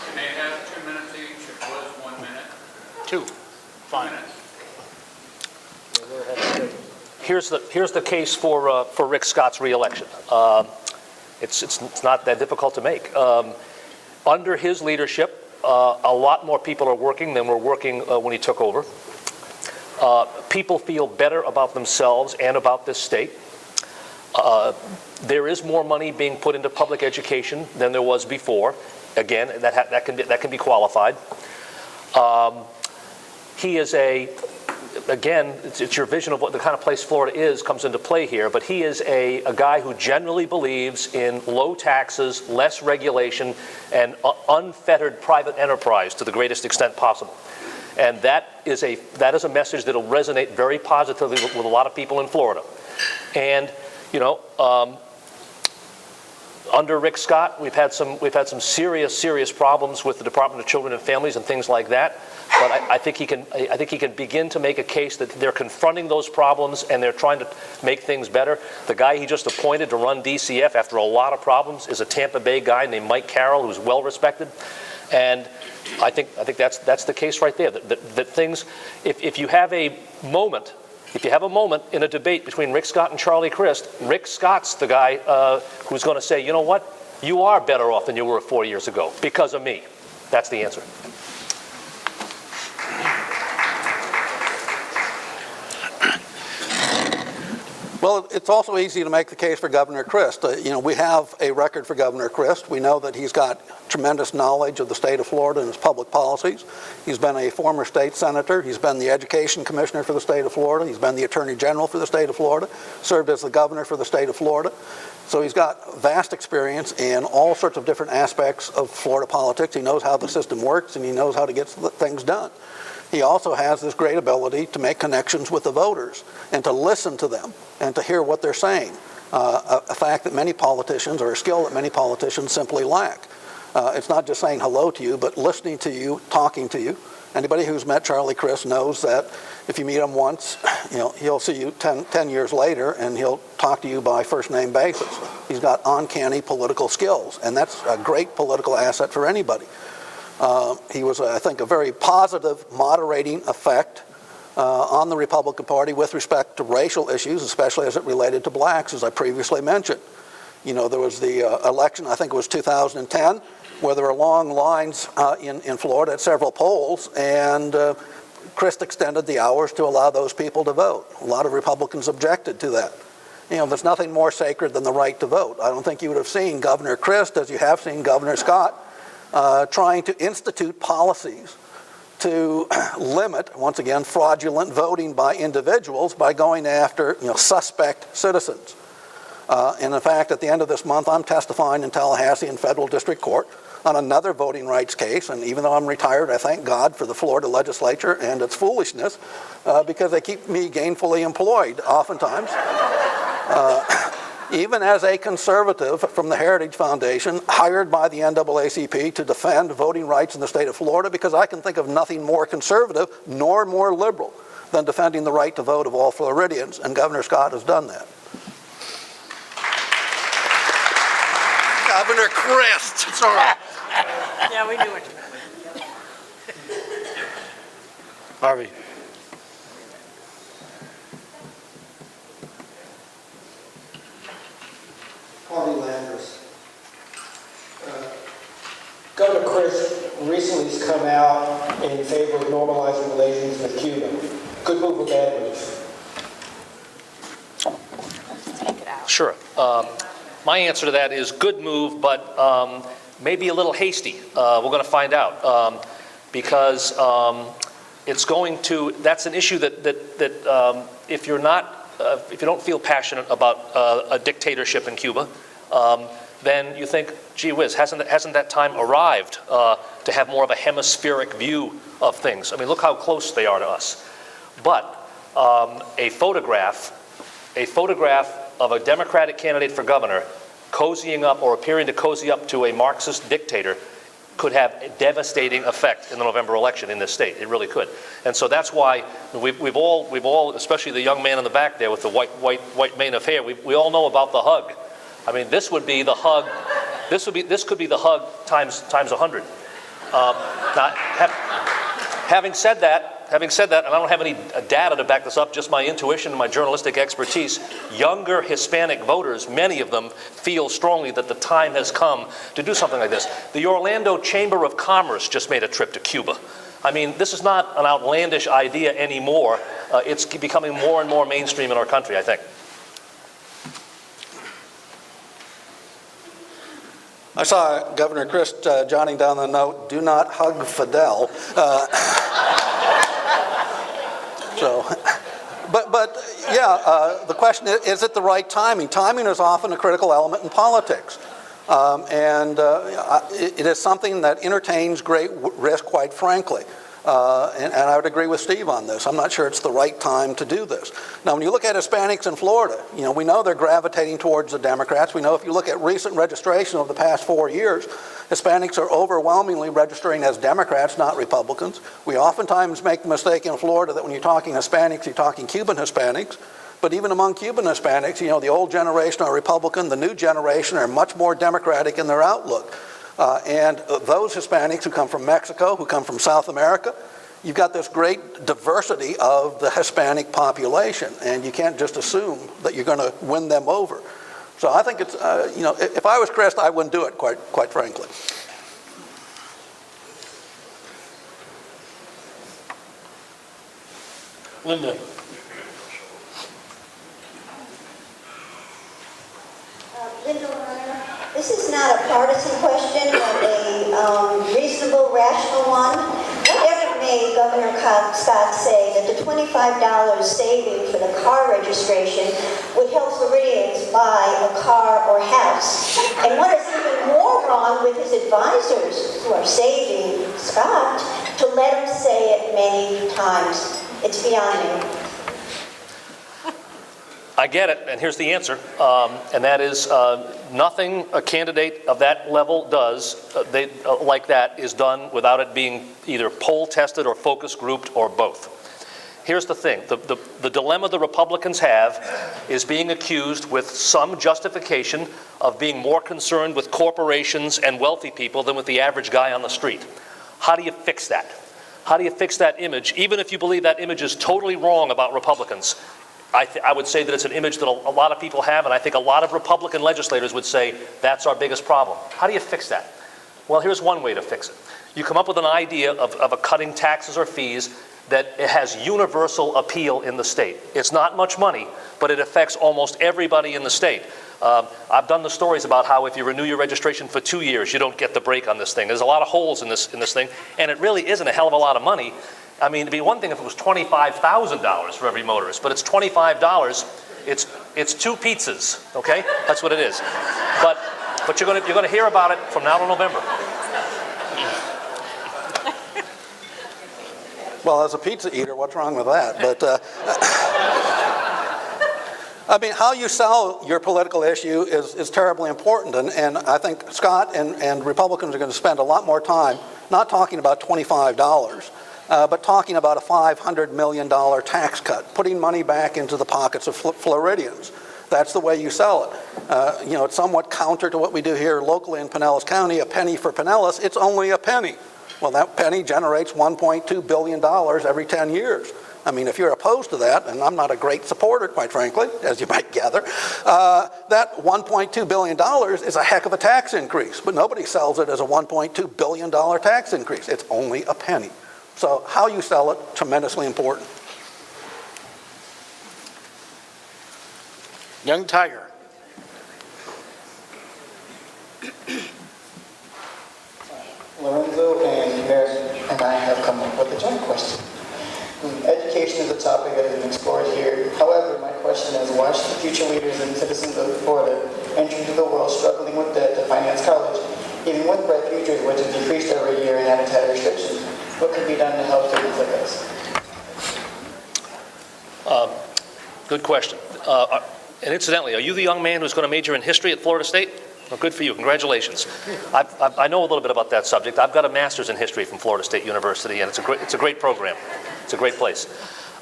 can they have 2 minutes each? It was 1 minute. 2. Fine. 2 minutes. Here's the case for Rick Scott's reelection. It's not that difficult to make. Under his leadership, a lot more people are working than were working when he took over. People feel better about themselves and about this state. There is more money being put into public education than there was before. Again, that can be qualified. He is again, it's your vision of what the kind of place Florida is comes into play here, but he is a guy who generally believes in low taxes, less regulation, and unfettered private enterprise to the greatest extent possible. And that is a message that will resonate very positively with a lot of people in Florida. And under Rick Scott, we've had some serious problems with the Department of Children and Families and things like that. But I think he can begin to make a case that they're confronting those problems and they're trying to make things better. The guy he just appointed to run DCF after a lot of problems is a Tampa Bay guy named Mike Carroll, who's well respected. And I think that's the case right there. That things, if you have a moment in a debate between Rick Scott and Charlie Crist, Rick Scott's the guy who's going to say, you know what, you are better off than you were 4 years ago because of me. That's the answer. Well, it's also easy to make the case for Governor Crist. We have a record for Governor Crist. We know that he's got tremendous knowledge of the state of Florida and its public policies. He's been a former state senator. He's been the education commissioner for the state of Florida. He's been the attorney general for the state of Florida, served as the governor for the state of Florida. So he's got vast experience in all sorts of different aspects of Florida politics. He knows how the system works and he knows how to get things done. He also has this great ability to make connections with the voters and to listen to them and to hear what they're saying, a fact that many politicians, or a skill that many politicians simply lack. It's not just saying hello to you, but listening to you, talking to you. Anybody who's met Charlie Crist knows that if you meet him once, he'll see you 10 years later and he'll talk to you by first name basis. He's got uncanny political skills, and that's a great political asset for anybody. He was, I think, a very positive moderating effect on the Republican Party with respect to racial issues, especially as it related to blacks, as I previously mentioned. There was the election, I think it was 2010, where there were long lines in Florida at several polls, and Crist extended the hours to allow those people to vote. A lot of Republicans objected to that. there's nothing more sacred than the right to vote. I don't think you would have seen Governor Crist, as you have seen Governor Scott, trying to institute policies to limit, once again, fraudulent voting by individuals by going after, suspect citizens. And in fact, at the end of this month, I'm testifying in Tallahassee in federal district court on another voting rights case. And even though I'm retired, I thank God for the Florida legislature and its foolishness, because they keep me gainfully employed oftentimes. Even as a conservative from the Heritage Foundation, hired by the NAACP to defend voting rights in the state of Florida, because I can think of nothing more conservative nor more liberal than defending the right to vote of all Floridians, and Governor Scott has done that. Governor Crist. It's all right. Yeah, we knew it. Harvey. Harvey Landers. Governor Crist recently has come out in favor of normalizing relations with Cuba. Good move or bad move? Sure. My answer to that is good move, but maybe a little hasty. We're going to find out, because it's going to. That's an issue that if you're not. If you don't feel passionate about a dictatorship in Cuba, then you think, gee whiz, hasn't that time arrived to have more of a hemispheric view of things? I mean, look how close they are to us. But a photograph of a Democratic candidate for governor cozying up or appearing to cozy up to a Marxist dictator could have a devastating effect in the November election in this state. It really could. And so that's why we've all, especially the young man in the back there with the white mane of hair, we all know about the hug. I mean, this would be the hug. This could be the hug times 100. Now, having said that, and I don't have any data to back this up, just my intuition and my journalistic expertise, younger Hispanic voters, many of them, feel strongly that the time has come to do something like this. The Orlando Chamber of Commerce just made a trip to Cuba. I mean, this is not an outlandish idea anymore. It's becoming more and more mainstream in our country, I think. I saw Governor Crist jotting down the note, "Do not hug Fidel." The question is it the right timing? Timing is often a critical element in politics. It is something that entertains great risk, quite frankly. And I would agree with Steve on this. I'm not sure it's the right time to do this. Now, when you look at Hispanics in Florida, we know they're gravitating towards the Democrats. We know if you look at recent registration over the past 4 years, Hispanics are overwhelmingly registering as Democrats, not Republicans. We oftentimes make the mistake in Florida that when you're talking Hispanics, you're talking Cuban Hispanics. But even among Cuban Hispanics, the old generation are Republican, the new generation are much more Democratic in their outlook. And those Hispanics who come from Mexico, who come from South America, you've got this great diversity of the Hispanic population, and you can't just assume that you're going to win them over. So I think it's, if I was Crist, I wouldn't do it, quite frankly. Linda. This is not a partisan question, but a reasonable, rational one. Whatever made Governor Scott say that the $25 saving for the car registration would help Floridians buy a car or house? And what is even more wrong with his advisors who are saving Scott to let him say it many times? It's beyond me. I get it, and here's the answer, and that is nothing a candidate of that level does like that is done without it being either poll tested or focus grouped or both. Here's the thing, the dilemma the Republicans have is being accused with some justification of being more concerned with corporations and wealthy people than with the average guy on the street. How do you fix that? How do you fix that image, even if you believe that image is totally wrong about Republicans? I would say that it's an image that a lot of people have, and I think a lot of Republican legislators would say that's our biggest problem. How do you fix that? Well, here's one way to fix it. You come up with an idea of cutting taxes or fees that it has universal appeal in the state. It's not much money, but it affects almost everybody in the state. I've done the stories about how if you renew your registration for 2 years, you don't get the break on this thing. There's a lot of holes in this thing, and it really isn't a hell of a lot of money. I mean, it'd be one thing if it was $25,000 for every motorist, but it's $25. It's 2 pizzas, okay? That's what it is. But you're gonna hear about it from now to November. Well, as a pizza eater, what's wrong with that? But I mean, how you sell your political issue is terribly important, and I think Scott and Republicans are going to spend a lot more time not talking about $25, but talking about a $500 million tax cut, putting money back into the pockets of Floridians. That's the way you sell it. You know, it's somewhat counter to what we do here locally in Pinellas County, a penny for Pinellas. It's only a penny. Well, that penny generates $1.2 billion every 10 years. I mean, if you're opposed to that, and I'm not a great supporter, quite frankly, as you might gather, that $1.2 billion is a heck of a tax increase, but nobody sells it as a $1.2 billion tax increase. It's only a penny. So how you sell it, tremendously important. Young Tiger. Lorenzo and Maris and I have come up with a joint question. Education is a topic that has been explored here. However, my question is, watch the future leaders and citizens of Florida enter into the world struggling with debt to finance college, even with bright futures, which has decreased every year and haven't had restrictions. What could be done to help students like us? Good question. And incidentally, are you the young man who's going to major in history at Florida State? Well, good for you. Congratulations. I know a little bit about that subject. I've got a master's in history from Florida State University, and it's a great program. It's a great place.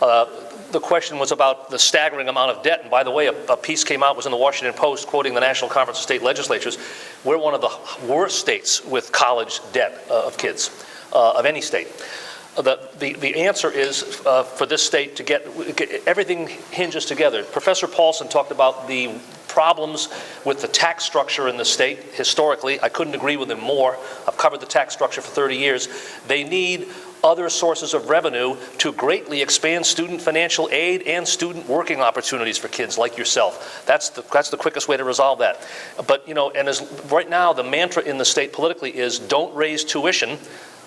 The question was about the staggering amount of debt. And by the way, a piece came out, was in the Washington Post, quoting the National Conference of State Legislatures. We're one of the worst states with college debt of kids, of any state. The answer is for this state to get everything hinges together. Professor Paulson talked about the problems with the tax structure in the state historically. I couldn't agree with him more. I've covered the tax structure for 30 years. They need other sources of revenue to greatly expand student financial aid and student working opportunities for kids like yourself. That's the quickest way to resolve that. But, you know, and as right now the mantra in the state politically is don't raise tuition.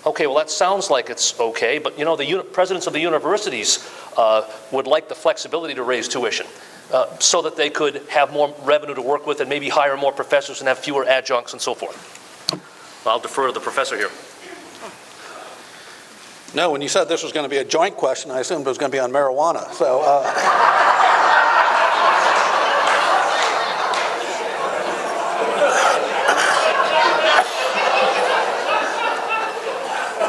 Okay, well that sounds like it's okay, but you know, the presidents of the universities would like the flexibility to raise tuition so that they could have more revenue to work with and maybe hire more professors and have fewer adjuncts and so forth. I'll defer to the professor here. No, when you said this was going to be a joint question, I assumed it was going to be on marijuana. So,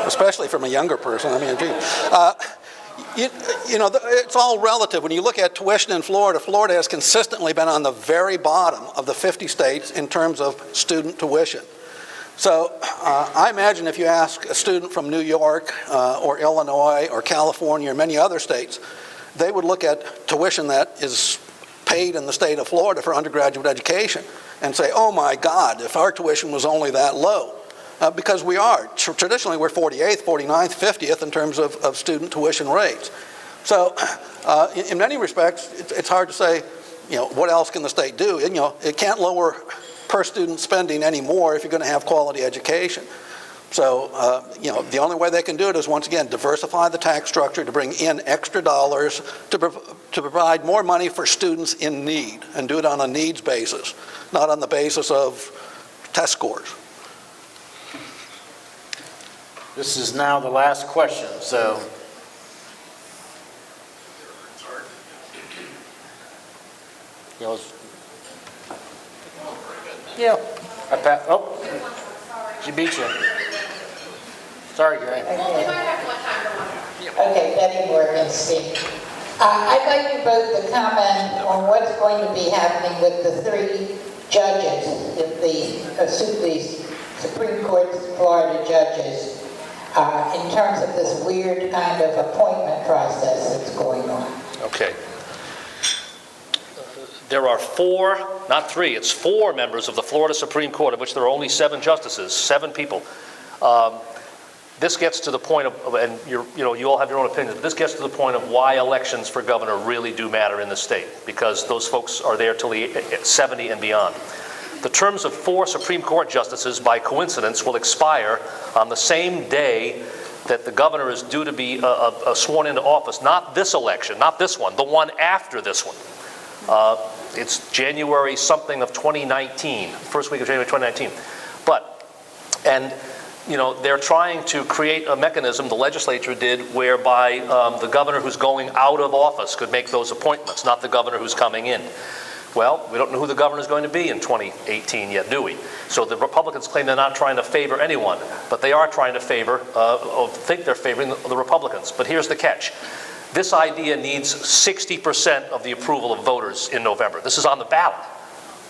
especially from a younger person. I mean, gee. You know, it's all relative. When you look at tuition in Florida, Florida has consistently been on the very bottom of the 50 states in terms of student tuition. So I imagine if you ask a student from New York or Illinois or California or many other states, they would look at tuition that is paid in the state of Florida for undergraduate education and say, oh my God, if our tuition was only that low. Because we are. Traditionally, we're 48th, 49th, 50th in terms of student tuition rates. So in many respects, it's hard to say, you know, what else can the state do? You know, it can't lower per student spending anymore if you're going to have quality education. So, you know, the only way they can do it is, once again, diversify the tax structure to bring in extra dollars to provide more money for students in need, and do it on a needs basis, not on the basis of test scores. This is now the last question, so. Yeah. Oh, she beat you. Sorry, Gary. Okay, Betty Morgenstein. I'd like you both to comment on what's going to be happening with the 3 judges, the Supreme Court Florida judges, in terms of this weird kind of appointment process that's going on. Okay. There are 4, not 3, it's 4 members of the Florida Supreme Court, of which there are only 7 justices, 7 people. this gets to the point of, and you all have your own opinions, but this gets to the point of why elections for governor really do matter in the state, because those folks are there till the 70 and beyond. The terms of 4 Supreme Court justices, by coincidence, will expire on the same day that the governor is due to be sworn into office. Not this election, not this one, the one after this one. It's January something of 2019, first week of January 2019. They're trying to create a mechanism, the legislature did, whereby the governor who's going out of office could make those appointments, not the governor who's coming in. Well, we don't know who the governor is going to be in 2018 yet, do we? So the Republicans claim they're not trying to favor anyone, but they are trying to favor, or think they're favoring the Republicans. But here's the catch. This idea needs 60% of the approval of voters in November. This is on the ballot.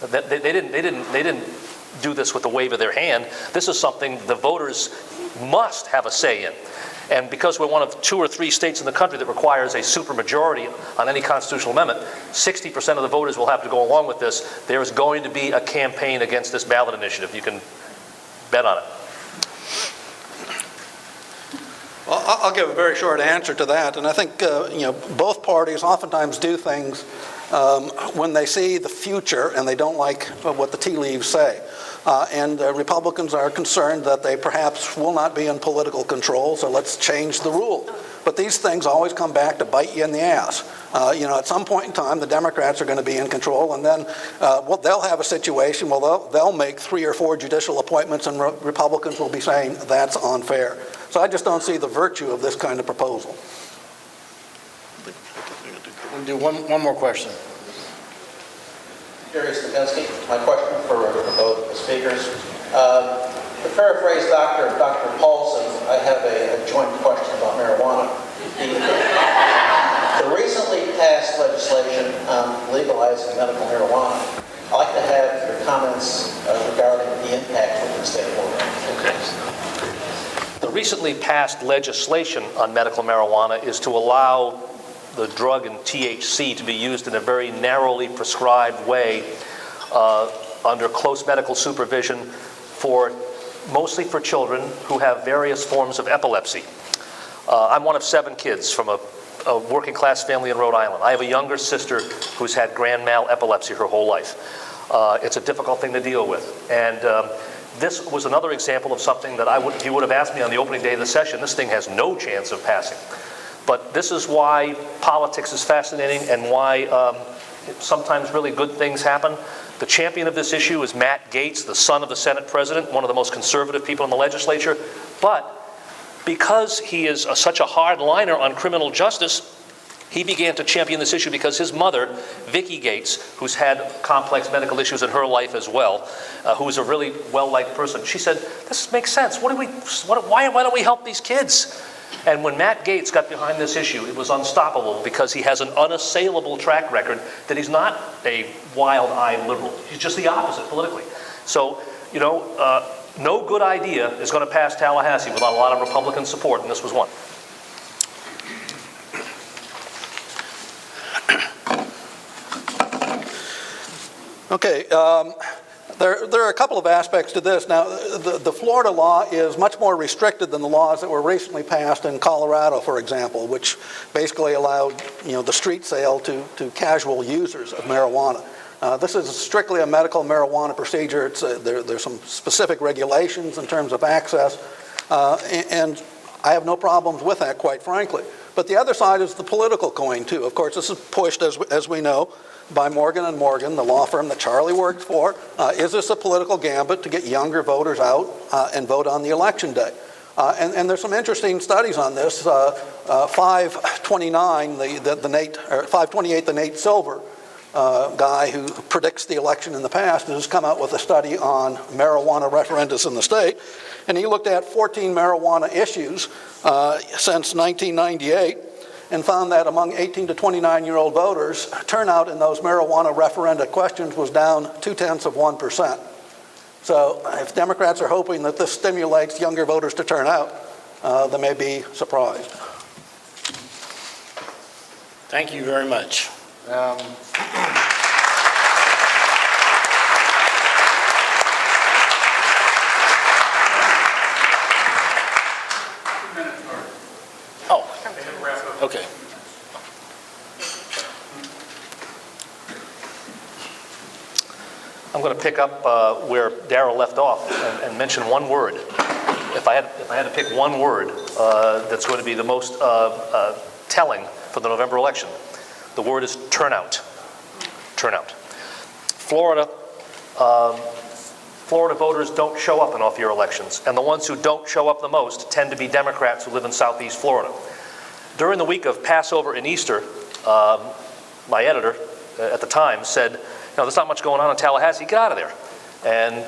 They didn't do this with a wave of their hand. This is something the voters must have a say in. And because we're one of 2 or 3 states in the country that requires a supermajority on any constitutional amendment, 60% of the voters will have to go along with this. There is going to be a campaign against this ballot initiative. You can bet on it. Well, I'll give a very short answer to that, and I think both parties oftentimes do things when they see the future and they don't like what the tea leaves say. And Republicans are concerned that they perhaps will not be in political control, so let's change the rule. But these things always come back to bite you in the ass. At some point in time, the Democrats are going to be in control, and then they'll have a situation where they'll make 3 or 4 judicial appointments, and Republicans will be saying that's unfair. So I just don't see the virtue of this kind of proposal. We'll do one more question. Jerry Stepinski, my question for both the speakers. To paraphrase Dr. Paulson, I have a joint question about marijuana. The recently passed legislation legalizing medical marijuana, I'd like to have your comments regarding the impact of the state of Florida. Okay. The recently passed legislation on medical marijuana is to allow the drug and THC to be used in a very narrowly prescribed way under close medical supervision mostly for children who have various forms of epilepsy. I'm one of 7 kids from a working class family in Rhode Island. I have a younger sister who's had grand mal epilepsy her whole life. It's a difficult thing to deal with. And this was another example of something that if you would have asked me on the opening day of the session, this thing has no chance of passing. But this is why politics is fascinating and why sometimes really good things happen. The champion of this issue is Matt Gaetz, the son of the Senate president, one of the most conservative people in the legislature. But because he is such a hard-liner on criminal justice, he began to champion this issue because his mother, Vicki Gaetz, who's had complex medical issues in her life as well, who's a really well-liked person, she said, this makes sense. Why don't we help these kids? And when Matt Gaetz got behind this issue, it was unstoppable because he has an unassailable track record that he's not a wild-eyed liberal. He's just the opposite politically. So, no good idea is going to pass Tallahassee without a lot of Republican support, and this was one. Okay, there are a couple of aspects to this. Now, the Florida law is much more restricted than the laws that were recently passed in Colorado, for example, which basically allowed, the street sale to casual users of marijuana. This is strictly a medical marijuana procedure. There's some specific regulations in terms of access, and I have no problems with that, quite frankly. But the other side is the political coin, too. Of course, this is pushed, as we know, by Morgan & Morgan, the law firm that Charlie worked for. Is this a political gambit to get younger voters out and vote on the election day? And there's some interesting studies on this. 529, 528, the Nate Silver guy who predicts the election in the past, has come out with a study on marijuana referendums in the state. And he looked at 14 marijuana issues since 1998 and found that among 18 to 29-year-old voters, turnout in those marijuana referenda questions was down 0.2%. So if Democrats are hoping that this stimulates younger voters to turn out, they may be surprised. Thank you very much. I'm going to pick up where Darryl left off and mention one word. If I had to pick one word that's going to be the most telling for the November election, the word is turnout. Turnout. Florida voters don't show up in off-year elections, and the ones who don't show up the most tend to be Democrats who live in Southeast Florida. During the week of Passover and Easter, my editor at the time said, there's not much going on in Tallahassee, get out of there. And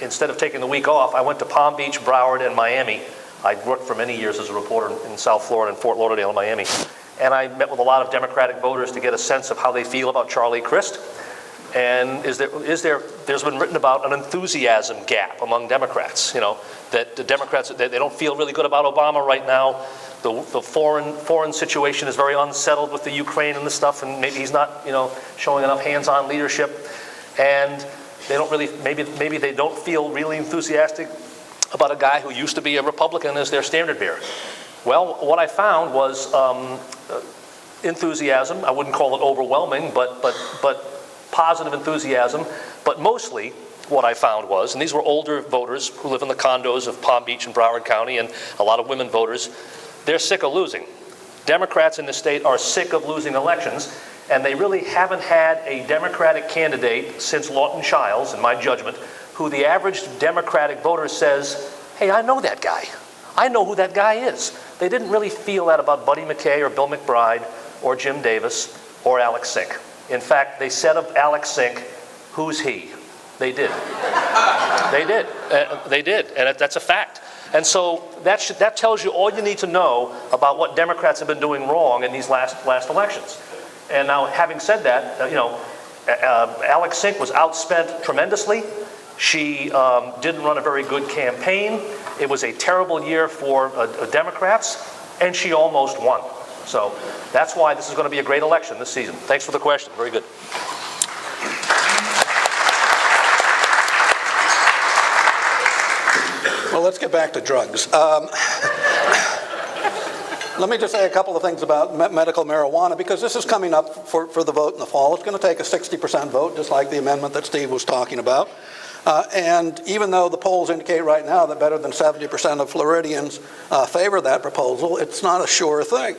instead of taking the week off, I went to Palm Beach, Broward, and Miami. I worked for many years as a reporter in South Florida and Fort Lauderdale and Miami. And I met with a lot of Democratic voters to get a sense of how they feel about Charlie Crist. And there's been written about an enthusiasm gap among Democrats, that the Democrats, they don't feel really good about Obama right now. The foreign situation is very unsettled with the Ukraine and the stuff, and maybe he's not, showing enough hands-on leadership. And they don't really, maybe they don't feel really enthusiastic about a guy who used to be a Republican as their standard bearer. Well, what I found was enthusiasm. I wouldn't call it overwhelming, but positive enthusiasm. But mostly what I found was, and these were older voters who live in the condos of Palm Beach and Broward County, and a lot of women voters, they're sick of losing. Democrats in the state are sick of losing elections, and they really haven't had a Democratic candidate since Lawton Chiles, in my judgment, who the average Democratic voter says, hey, I know that guy. I know who that guy is. They didn't really feel that about Buddy McKay or Bill McBride or Jim Davis or Alex Sink. In fact, they said of Alex Sink, who's he? They did. They did. They did, and that's a fact. And so that tells you all you need to know about what Democrats have been doing wrong in these last elections. And now, having said that, Alex Sink was outspent tremendously. She didn't run a very good campaign. It was a terrible year for Democrats, and she almost won. So that's why this is going to be a great election this season. Thanks for the question. Very good. Well, let's get back to drugs. Let me just say a couple of things about medical marijuana, because this is coming up for the vote in the fall. It's going to take a 60% vote, just like the amendment that Steve was talking about. And even though the polls indicate right now that better than 70% of Floridians favor that proposal, it's not a sure thing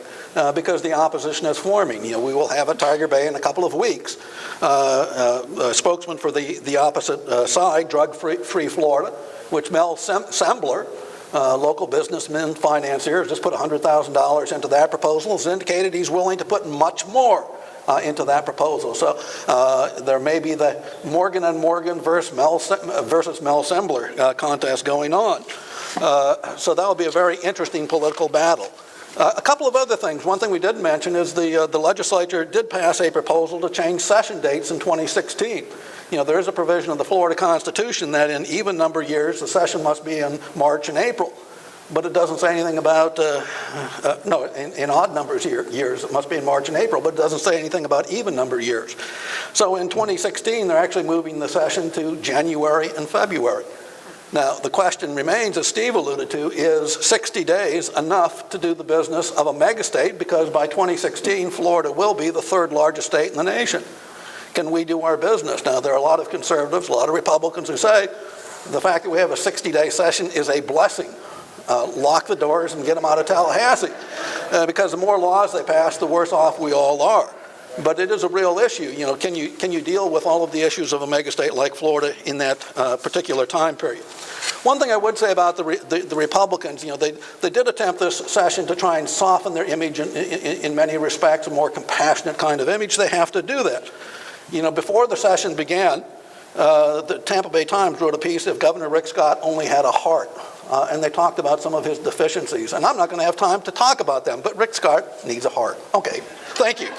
because the opposition is forming. We will have at Tiger Bay in a couple of weeks a spokesman for the opposite side, Drug Free Florida, which Mel Sembler, local businessman, financier, has just put $100,000 into that proposal. Has indicated he's willing to put much more into that proposal. So there may be the Morgan & Morgan versus Mel Sembler contest going on. So that will be a very interesting political battle. A couple of other things. One thing we did mention is the legislature did pass a proposal to change session dates in 2016. There is a provision of the Florida Constitution that in even number years, the session must be in March and April. But it doesn't say anything about, in odd numbers years, it must be in March and April, but it doesn't say anything about even number years. So in 2016, they're actually moving the session to January and February. Now, the question remains, as Steve alluded to, is 60 days enough to do the business of a megastate? Because by 2016, Florida will be the third largest state in the nation. Can we do our business? Now, there are a lot of conservatives, a lot of Republicans who say the fact that we have a 60-day session is a blessing. Lock the doors and get them out of Tallahassee. Because the more laws they pass, the worse off we all are. But it is a real issue. Can you deal with all of the issues of a megastate like Florida in that particular time period? One thing I would say about the Republicans, they did attempt this session to try and soften their image in many respects, a more compassionate kind of image. They have to do that. Before the session began, the Tampa Bay Times wrote a piece if Governor Rick Scott only had a heart. And they talked about some of his deficiencies. And I'm not going to have time to talk about them, but Rick Scott needs a heart. Okay, thank you.